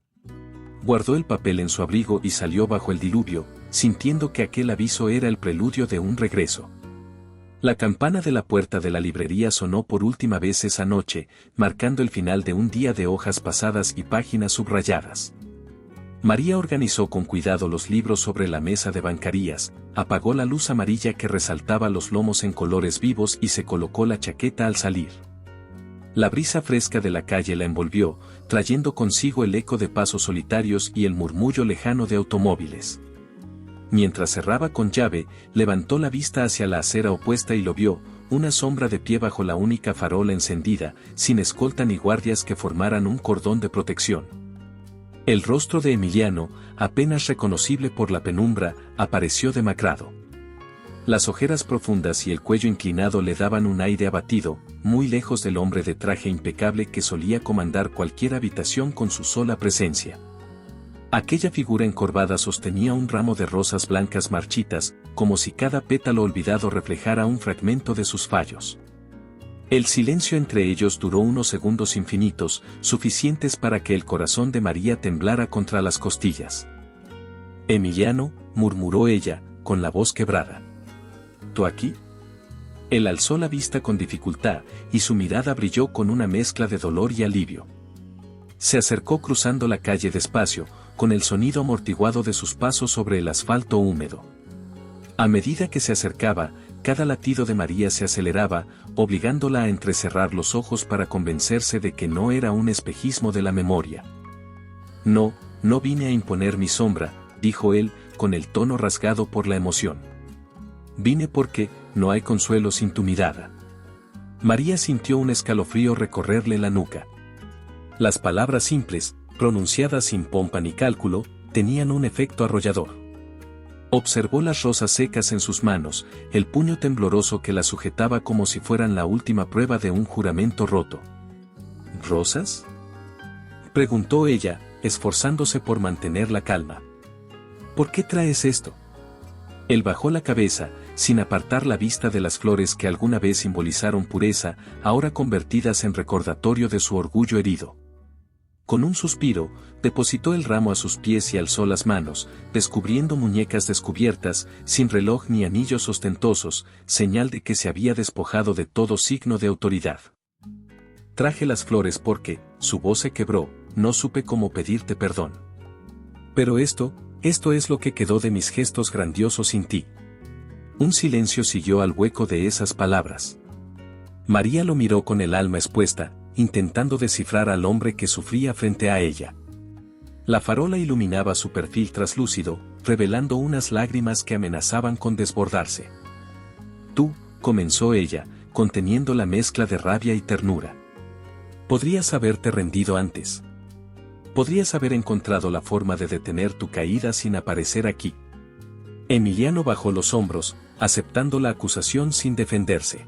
Guardó el papel en su abrigo y salió bajo el diluvio, sintiendo que aquel aviso era el preludio de un regreso. La campana de la puerta de la librería sonó por última vez esa noche, marcando el final de un día de hojas pasadas y páginas subrayadas. María organizó con cuidado los libros sobre la mesa de bancarías, apagó la luz amarilla que resaltaba los lomos en colores vivos y se colocó la chaqueta al salir. La brisa fresca de la calle la envolvió, trayendo consigo el eco de pasos solitarios y el murmullo lejano de automóviles. Mientras cerraba con llave, levantó la vista hacia la acera opuesta y lo vio, una sombra de pie bajo la única farola encendida, sin escolta ni guardias que formaran un cordón de protección. El rostro de Emiliano, apenas reconocible por la penumbra, apareció demacrado. Las ojeras profundas y el cuello inclinado le daban un aire abatido, muy lejos del hombre de traje impecable que solía comandar cualquier habitación con su sola presencia. Aquella figura encorvada sostenía un ramo de rosas blancas marchitas, como si cada pétalo olvidado reflejara un fragmento de sus fallos. El silencio entre ellos duró unos segundos infinitos, suficientes para que el corazón de María temblara contra las costillas. «Emiliano», murmuró ella, con la voz quebrada. «¿Tú aquí?». Él alzó la vista con dificultad, y su mirada brilló con una mezcla de dolor y alivio. Se acercó cruzando la calle despacio, con el sonido amortiguado de sus pasos sobre el asfalto húmedo. A medida que se acercaba, cada latido de María se aceleraba, obligándola a entrecerrar los ojos para convencerse de que no era un espejismo de la memoria. «No, no vine a imponer mi sombra», dijo él, con el tono rasgado por la emoción. «Vine porque no hay consuelo sin tu mirada». María sintió un escalofrío recorrerle la nuca. Las palabras simples, pronunciadas sin pompa ni cálculo, tenían un efecto arrollador. Observó las rosas secas en sus manos, el puño tembloroso que las sujetaba como si fueran la última prueba de un juramento roto. ¿Rosas?, preguntó ella, esforzándose por mantener la calma. ¿Por qué traes esto? Él bajó la cabeza, sin apartar la vista de las flores que alguna vez simbolizaron pureza, ahora convertidas en recordatorio de su orgullo herido. Con un suspiro, depositó el ramo a sus pies y alzó las manos, descubriendo muñecas descubiertas, sin reloj ni anillos ostentosos, señal de que se había despojado de todo signo de autoridad. Traje las flores porque, su voz se quebró, no supe cómo pedirte perdón. Pero esto es lo que quedó de mis gestos grandiosos sin ti. Un silencio siguió al hueco de esas palabras. María lo miró con el alma expuesta, intentando descifrar al hombre que sufría frente a ella. La farola iluminaba su perfil traslúcido, revelando unas lágrimas que amenazaban con desbordarse. Tú, comenzó ella, conteniendo la mezcla de rabia y ternura. Podrías haberte rendido antes. Podrías haber encontrado la forma de detener tu caída sin aparecer aquí. Emiliano bajó los hombros, aceptando la acusación sin defenderse.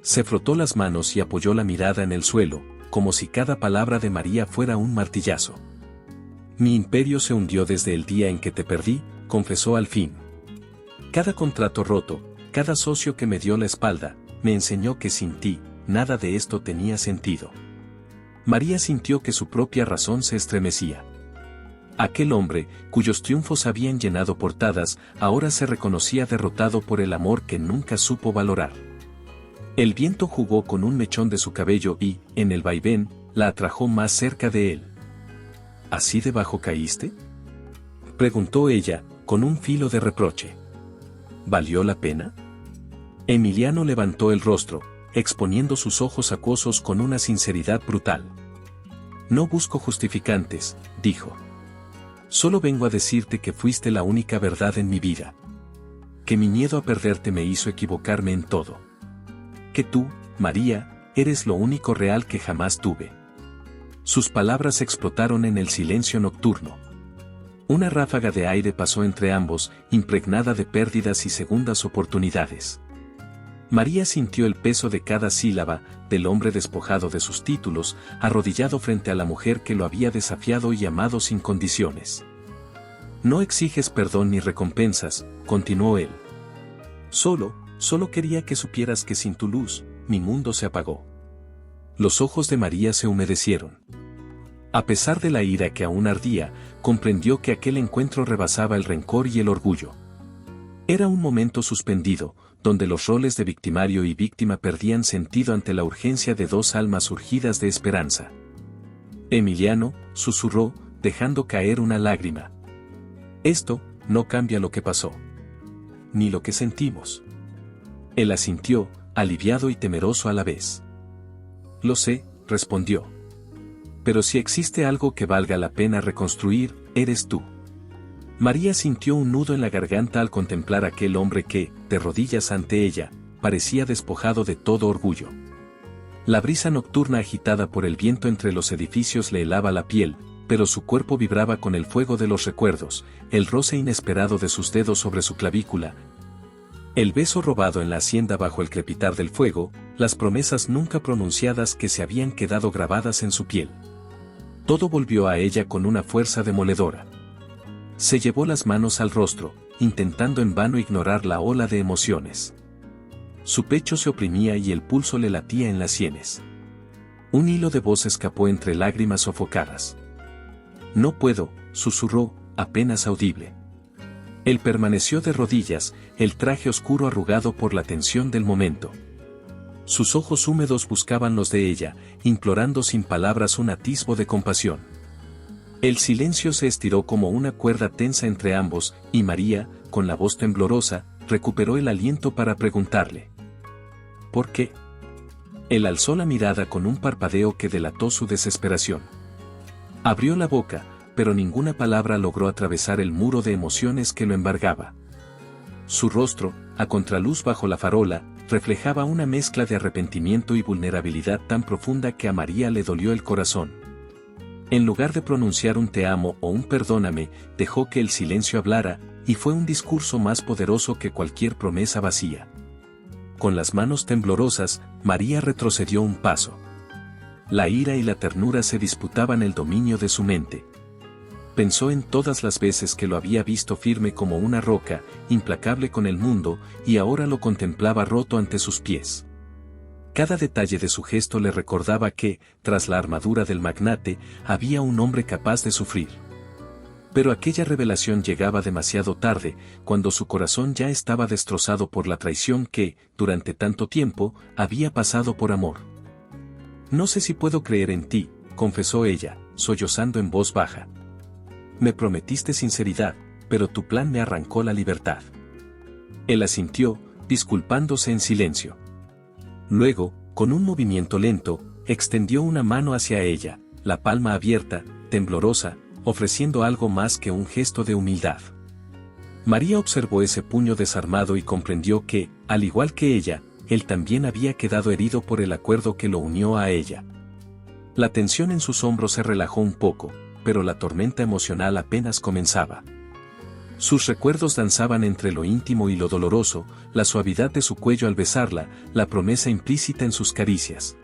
Se frotó las manos y apoyó la mirada en el suelo, como si cada palabra de María fuera un martillazo. Mi imperio se hundió desde el día en que te perdí, confesó al fin. Cada contrato roto, cada socio que me dio la espalda, me enseñó que sin ti, nada de esto tenía sentido. María sintió que su propia razón se estremecía. Aquel hombre, cuyos triunfos habían llenado portadas, ahora se reconocía derrotado por el amor que nunca supo valorar. El viento jugó con un mechón de su cabello y, en el vaivén, la atrajo más cerca de él. ¿Así debajo caíste?, preguntó ella, con un filo de reproche. ¿Valió la pena? Emiliano levantó el rostro, exponiendo sus ojos acuosos con una sinceridad brutal. No busco justificantes, dijo. Solo vengo a decirte que fuiste la única verdad en mi vida. Que mi miedo a perderte me hizo equivocarme en todo. Que tú, María, eres lo único real que jamás tuve. Sus palabras explotaron en el silencio nocturno. Una ráfaga de aire pasó entre ambos, impregnada de pérdidas y segundas oportunidades. María sintió el peso de cada sílaba, del hombre despojado de sus títulos, arrodillado frente a la mujer que lo había desafiado y amado sin condiciones. No exiges perdón ni recompensas, continuó él. Solo quería que supieras que sin tu luz, mi mundo se apagó. Los ojos de María se humedecieron. A pesar de la ira que aún ardía, comprendió que aquel encuentro rebasaba el rencor y el orgullo. Era un momento suspendido, donde los roles de victimario y víctima perdían sentido ante la urgencia de dos almas urgidas de esperanza. Emiliano, susurró, dejando caer una lágrima. Esto no cambia lo que pasó. Ni lo que sentimos. Él asintió, aliviado y temeroso a la vez. Lo sé, respondió. Pero si existe algo que valga la pena reconstruir, eres tú. María sintió un nudo en la garganta al contemplar a aquel hombre que, de rodillas ante ella, parecía despojado de todo orgullo. La brisa nocturna agitada por el viento entre los edificios le helaba la piel, pero su cuerpo vibraba con el fuego de los recuerdos, el roce inesperado de sus dedos sobre su clavícula, el beso robado en la hacienda bajo el crepitar del fuego, las promesas nunca pronunciadas que se habían quedado grabadas en su piel. Todo volvió a ella con una fuerza demoledora. Se llevó las manos al rostro, intentando en vano ignorar la ola de emociones. Su pecho se oprimía y el pulso le latía en las sienes. Un hilo de voz escapó entre lágrimas sofocadas. No puedo, susurró, apenas audible. Él permaneció de rodillas, el traje oscuro arrugado por la tensión del momento. Sus ojos húmedos buscaban los de ella, implorando sin palabras un atisbo de compasión. El silencio se estiró como una cuerda tensa entre ambos, y María, con la voz temblorosa, recuperó el aliento para preguntarle. ¿Por qué? Él alzó la mirada con un parpadeo que delató su desesperación. Abrió la boca, pero ninguna palabra logró atravesar el muro de emociones que lo embargaba. Su rostro, a contraluz bajo la farola, reflejaba una mezcla de arrepentimiento y vulnerabilidad tan profunda que a María le dolió el corazón. En lugar de pronunciar un te amo o un perdóname, dejó que el silencio hablara, y fue un discurso más poderoso que cualquier promesa vacía. Con las manos temblorosas, María retrocedió un paso. La ira y la ternura se disputaban el dominio de su mente. Pensó en todas las veces que lo había visto firme como una roca, implacable con el mundo, y ahora lo contemplaba roto ante sus pies. Cada detalle de su gesto le recordaba que, tras la armadura del magnate, había un hombre capaz de sufrir. Pero aquella revelación llegaba demasiado tarde, cuando su corazón ya estaba destrozado por la traición que, durante tanto tiempo, había pasado por amor. No sé si puedo creer en ti, confesó ella, sollozando en voz baja. Me prometiste sinceridad, pero tu plan me arrancó la libertad. Él asintió, disculpándose en silencio. Luego, con un movimiento lento, extendió una mano hacia ella, la palma abierta, temblorosa, ofreciendo algo más que un gesto de humildad. María observó ese puño desarmado y comprendió que, al igual que ella, él también había quedado herido por el acuerdo que lo unió a ella. La tensión en sus hombros se relajó un poco, pero la tormenta emocional apenas comenzaba. Sus recuerdos danzaban entre lo íntimo y lo doloroso, la suavidad de su cuello al besarla, la promesa implícita en sus caricias.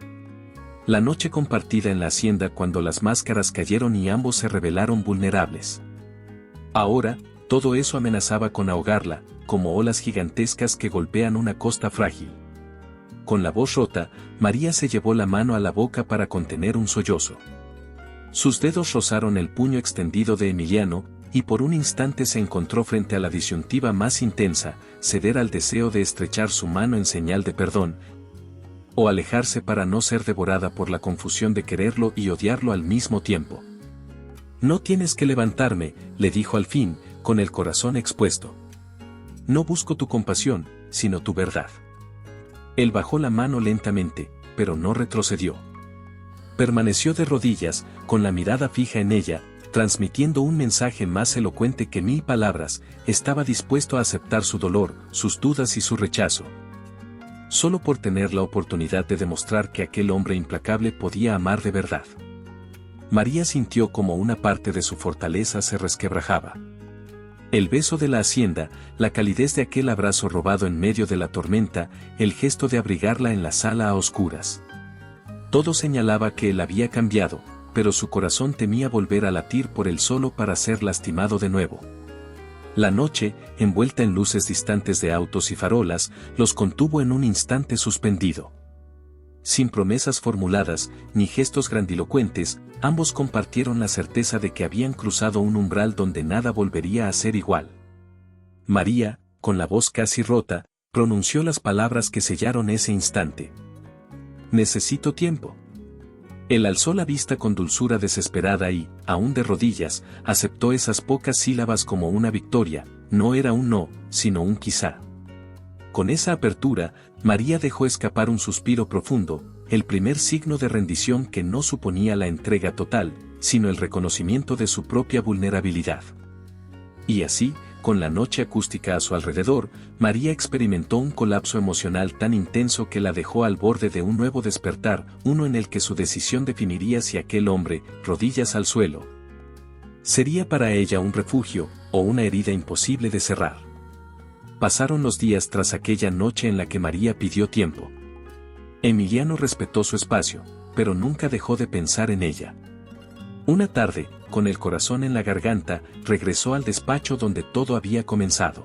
La noche compartida en la hacienda cuando las máscaras cayeron y ambos se revelaron vulnerables. Ahora, todo eso amenazaba con ahogarla, como olas gigantescas que golpean una costa frágil. Con la voz rota, María se llevó la mano a la boca para contener un sollozo. Sus dedos rozaron el puño extendido de Emiliano, y por un instante se encontró frente a la disyuntiva más intensa, ceder al deseo de estrechar su mano en señal de perdón, o alejarse para no ser devorada por la confusión de quererlo y odiarlo al mismo tiempo. No tienes que levantarme, le dijo al fin, con el corazón expuesto. No busco tu compasión, sino tu verdad. Él bajó la mano lentamente, pero no retrocedió. Permaneció de rodillas, con la mirada fija en ella, transmitiendo un mensaje más elocuente que 1000 palabras, estaba dispuesto a aceptar su dolor, sus dudas y su rechazo. Solo por tener la oportunidad de demostrar que aquel hombre implacable podía amar de verdad. María sintió como una parte de su fortaleza se resquebrajaba. El beso de la hacienda, la calidez de aquel abrazo robado en medio de la tormenta, el gesto de abrigarla en la sala a oscuras. Todo señalaba que él había cambiado, pero su corazón temía volver a latir por él solo para ser lastimado de nuevo. La noche, envuelta en luces distantes de autos y farolas, los contuvo en un instante suspendido. Sin promesas formuladas, ni gestos grandilocuentes, ambos compartieron la certeza de que habían cruzado un umbral donde nada volvería a ser igual. María, con la voz casi rota, pronunció las palabras que sellaron ese instante. Necesito tiempo. Él alzó la vista con dulzura desesperada y, aún de rodillas, aceptó esas pocas sílabas como una victoria, no era un no, sino un quizá. Con esa apertura, María dejó escapar un suspiro profundo, el primer signo de rendición que no suponía la entrega total, sino el reconocimiento de su propia vulnerabilidad. Y así, con la noche acústica a su alrededor, María experimentó un colapso emocional tan intenso que la dejó al borde de un nuevo despertar, uno en el que su decisión definiría si aquel hombre, rodillas al suelo, sería para ella un refugio, o una herida imposible de cerrar. Pasaron los días tras aquella noche en la que María pidió tiempo. Emiliano respetó su espacio, pero nunca dejó de pensar en ella. Una tarde, con el corazón en la garganta, regresó al despacho donde todo había comenzado.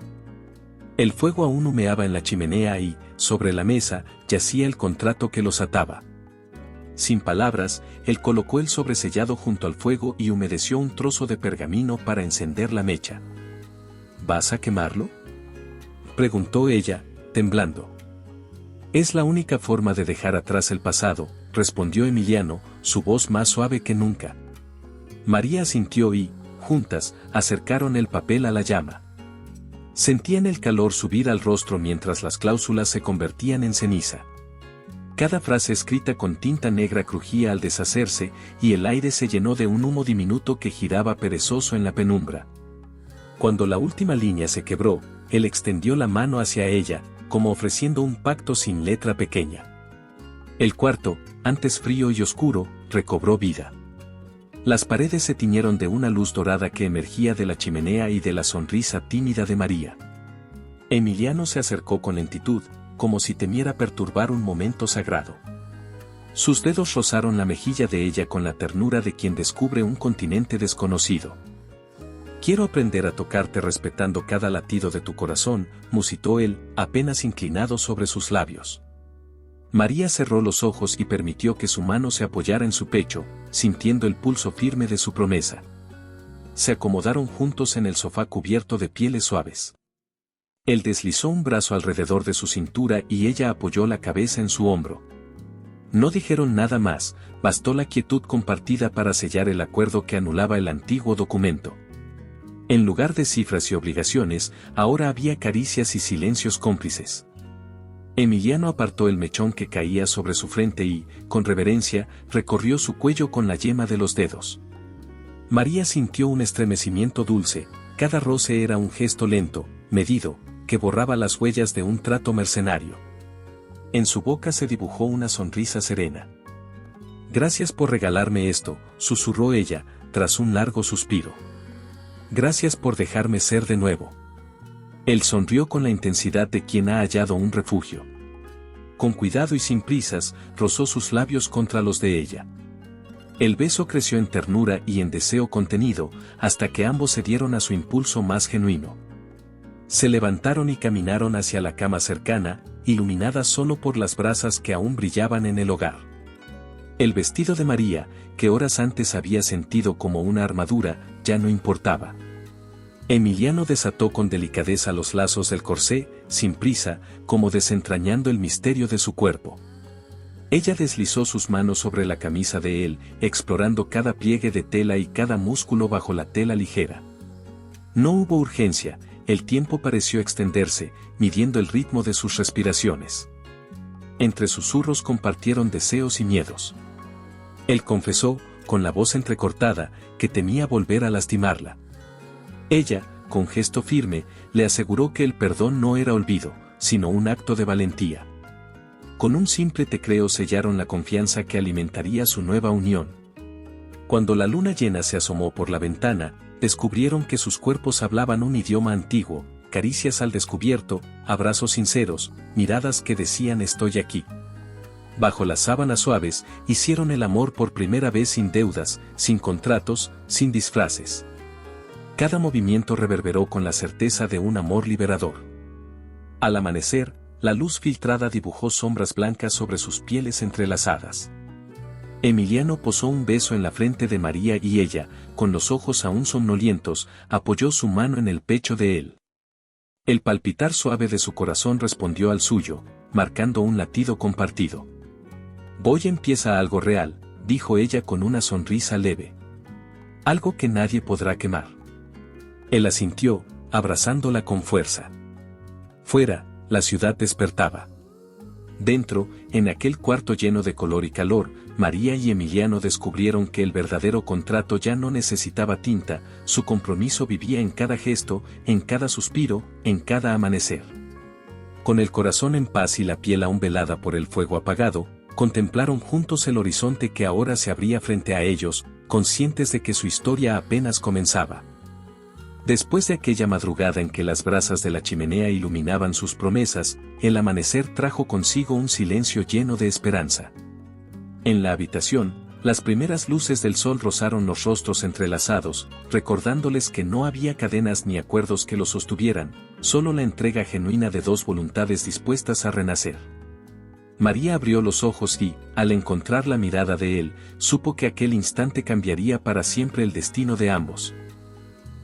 El fuego aún humeaba en la chimenea y, sobre la mesa, yacía el contrato que los ataba. Sin palabras, él colocó el sobresellado junto al fuego y humedeció un trozo de pergamino para encender la mecha. ¿Vas a quemarlo?, preguntó ella, temblando. Es la única forma de dejar atrás el pasado, respondió Emiliano, su voz más suave que nunca. María asintió y, juntas, acercaron el papel a la llama. Sentían el calor subir al rostro mientras las cláusulas se convertían en ceniza. Cada frase escrita con tinta negra crujía al deshacerse, y el aire se llenó de un humo diminuto que giraba perezoso en la penumbra. Cuando la última línea se quebró, él extendió la mano hacia ella, como ofreciendo un pacto sin letra pequeña. El cuarto, antes frío y oscuro, recobró vida. Las paredes se tiñeron de una luz dorada que emergía de la chimenea y de la sonrisa tímida de María. Emiliano se acercó con lentitud, como si temiera perturbar un momento sagrado. Sus dedos rozaron la mejilla de ella con la ternura de quien descubre un continente desconocido. Quiero aprender a tocarte respetando cada latido de tu corazón, musitó él, apenas inclinado sobre sus labios. María cerró los ojos y permitió que su mano se apoyara en su pecho, sintiendo el pulso firme de su promesa. Se acomodaron juntos en el sofá cubierto de pieles suaves. Él deslizó un brazo alrededor de su cintura y ella apoyó la cabeza en su hombro. No dijeron nada más, bastó la quietud compartida para sellar el acuerdo que anulaba el antiguo documento. En lugar de cifras y obligaciones, ahora había caricias y silencios cómplices. Emiliano apartó el mechón que caía sobre su frente y, con reverencia, recorrió su cuello con la yema de los dedos. María sintió un estremecimiento dulce, cada roce era un gesto lento, medido, que borraba las huellas de un trato mercenario. En su boca se dibujó una sonrisa serena. «Gracias por regalarme esto», susurró ella, tras un largo suspiro. «Gracias por dejarme ser de nuevo». Él sonrió con la intensidad de quien ha hallado un refugio. Con cuidado y sin prisas, rozó sus labios contra los de ella. El beso creció en ternura y en deseo contenido, hasta que ambos se dieron a su impulso más genuino. Se levantaron y caminaron hacia la cama cercana, iluminada solo por las brasas que aún brillaban en el hogar. El vestido de María, que horas antes había sentido como una armadura, ya no importaba. Emiliano desató con delicadeza los lazos del corsé, sin prisa, como desentrañando el misterio de su cuerpo. Ella deslizó sus manos sobre la camisa de él, explorando cada pliegue de tela y cada músculo bajo la tela ligera. No hubo urgencia, el tiempo pareció extenderse, midiendo el ritmo de sus respiraciones. Entre susurros compartieron deseos y miedos. Él confesó, con la voz entrecortada, que temía volver a lastimarla. Ella, con gesto firme, le aseguró que el perdón no era olvido, sino un acto de valentía. Con un simple te creo sellaron la confianza que alimentaría su nueva unión. Cuando la luna llena se asomó por la ventana, descubrieron que sus cuerpos hablaban un idioma antiguo, caricias al descubierto, abrazos sinceros, miradas que decían estoy aquí. Bajo las sábanas suaves, hicieron el amor por primera vez sin deudas, sin contratos, sin disfraces. Cada movimiento reverberó con la certeza de un amor liberador. Al amanecer, la luz filtrada dibujó sombras blancas sobre sus pieles entrelazadas. Emiliano posó un beso en la frente de María y ella, con los ojos aún somnolientos, apoyó su mano en el pecho de él. El palpitar suave de su corazón respondió al suyo, marcando un latido compartido. «Hoy empieza algo real», dijo ella con una sonrisa leve. «Algo que nadie podrá quemar». Él asintió, abrazándola con fuerza. Fuera, la ciudad despertaba. Dentro, en aquel cuarto lleno de color y calor, María y Emiliano descubrieron que el verdadero contrato ya no necesitaba tinta, su compromiso vivía en cada gesto, en cada suspiro, en cada amanecer. Con el corazón en paz y la piel aún velada por el fuego apagado, contemplaron juntos el horizonte que ahora se abría frente a ellos, conscientes de que su historia apenas comenzaba. Después de aquella madrugada en que las brasas de la chimenea iluminaban sus promesas, el amanecer trajo consigo un silencio lleno de esperanza. En la habitación, las primeras luces del sol rozaron los rostros entrelazados, recordándoles que no había cadenas ni acuerdos que los sostuvieran, solo la entrega genuina de dos voluntades dispuestas a renacer. María abrió los ojos y, al encontrar la mirada de él, supo que aquel instante cambiaría para siempre el destino de ambos.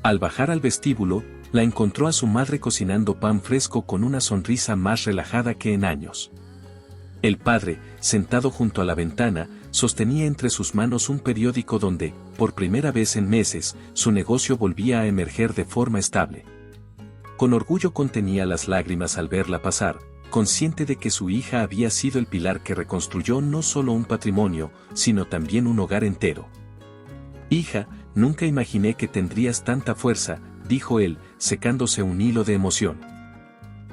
Al bajar al vestíbulo, la encontró a su madre cocinando pan fresco con una sonrisa más relajada que en años. El padre, sentado junto a la ventana, sostenía entre sus manos un periódico donde, por primera vez en meses, su negocio volvía a emerger de forma estable. Con orgullo contenía las lágrimas al verla pasar, consciente de que su hija había sido el pilar que reconstruyó no solo un patrimonio, sino también un hogar entero. «Hija, nunca imaginé que tendrías tanta fuerza», dijo él, secándose un hilo de emoción.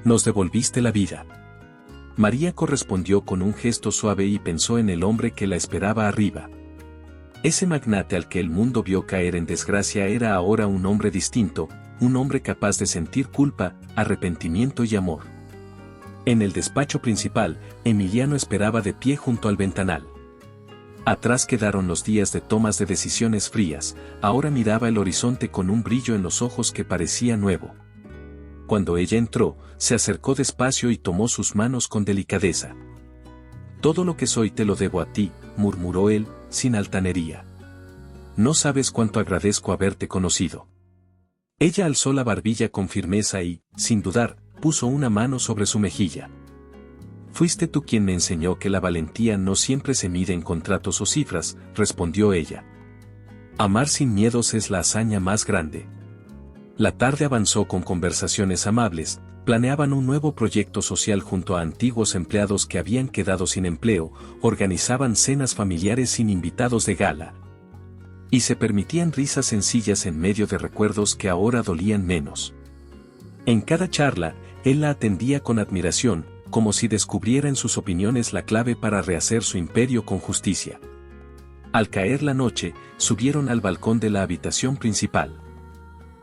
«Nos devolviste la vida». María correspondió con un gesto suave y pensó en el hombre que la esperaba arriba. Ese magnate al que el mundo vio caer en desgracia era ahora un hombre distinto, un hombre capaz de sentir culpa, arrepentimiento y amor. En el despacho principal, Emiliano esperaba de pie junto al ventanal. Atrás quedaron los días de tomas de decisiones frías, ahora miraba el horizonte con un brillo en los ojos que parecía nuevo. Cuando ella entró, se acercó despacio y tomó sus manos con delicadeza. «Todo lo que soy te lo debo a ti», murmuró él, sin altanería. «No sabes cuánto agradezco haberte conocido». Ella alzó la barbilla con firmeza y, sin dudar, puso una mano sobre su mejilla. Fuiste tú quien me enseñó que la valentía no siempre se mide en contratos o cifras, respondió ella. Amar sin miedos es la hazaña más grande. La tarde avanzó con conversaciones amables, planeaban un nuevo proyecto social junto a antiguos empleados que habían quedado sin empleo, organizaban cenas familiares sin invitados de gala. Y se permitían risas sencillas en medio de recuerdos que ahora dolían menos. En cada charla, él la atendía con admiración, como si descubriera en sus opiniones la clave para rehacer su imperio con justicia. Al caer la noche, subieron al balcón de la habitación principal.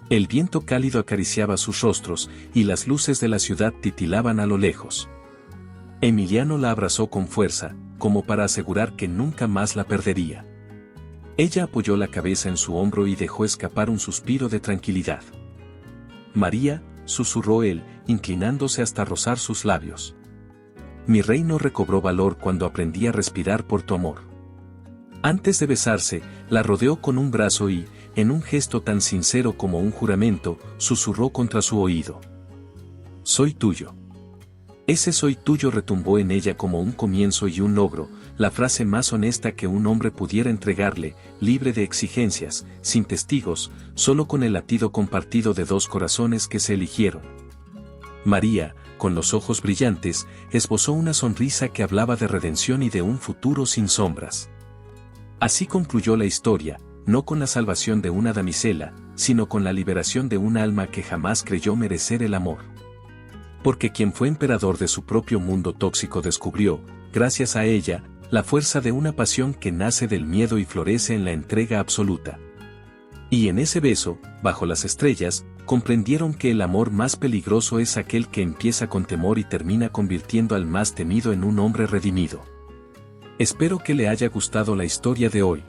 El viento cálido acariciaba sus rostros, y las luces de la ciudad titilaban a lo lejos. Emiliano la abrazó con fuerza, como para asegurar que nunca más la perdería. Ella apoyó la cabeza en su hombro y dejó escapar un suspiro de tranquilidad. María, susurró él, inclinándose hasta rozar sus labios. Mi reino recobró valor cuando aprendí a respirar por tu amor. Antes de besarse, la rodeó con un brazo y, en un gesto tan sincero como un juramento, susurró contra su oído. Soy tuyo. Ese soy tuyo retumbó en ella como un comienzo y un logro, la frase más honesta que un hombre pudiera entregarle, libre de exigencias, sin testigos, solo con el latido compartido de dos corazones que se eligieron. María, con los ojos brillantes, esbozó una sonrisa que hablaba de redención y de un futuro sin sombras. Así concluyó la historia, no con la salvación de una damisela, sino con la liberación de un alma que jamás creyó merecer el amor. Porque quien fue emperador de su propio mundo tóxico descubrió, gracias a ella, la fuerza de una pasión que nace del miedo y florece en la entrega absoluta. Y en ese beso, bajo las estrellas, comprendieron que el amor más peligroso es aquel que empieza con temor y termina convirtiendo al más temido en un hombre redimido. Espero que le haya gustado la historia de hoy.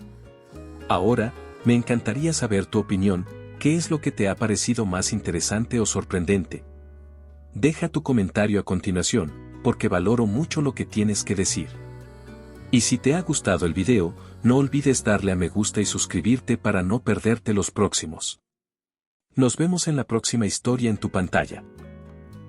Ahora, me encantaría saber tu opinión, ¿qué es lo que te ha parecido más interesante o sorprendente? Deja tu comentario a continuación, porque valoro mucho lo que tienes que decir. Y si te ha gustado el video, no olvides darle a me gusta y suscribirte para no perderte los próximos. Nos vemos en la próxima historia en tu pantalla.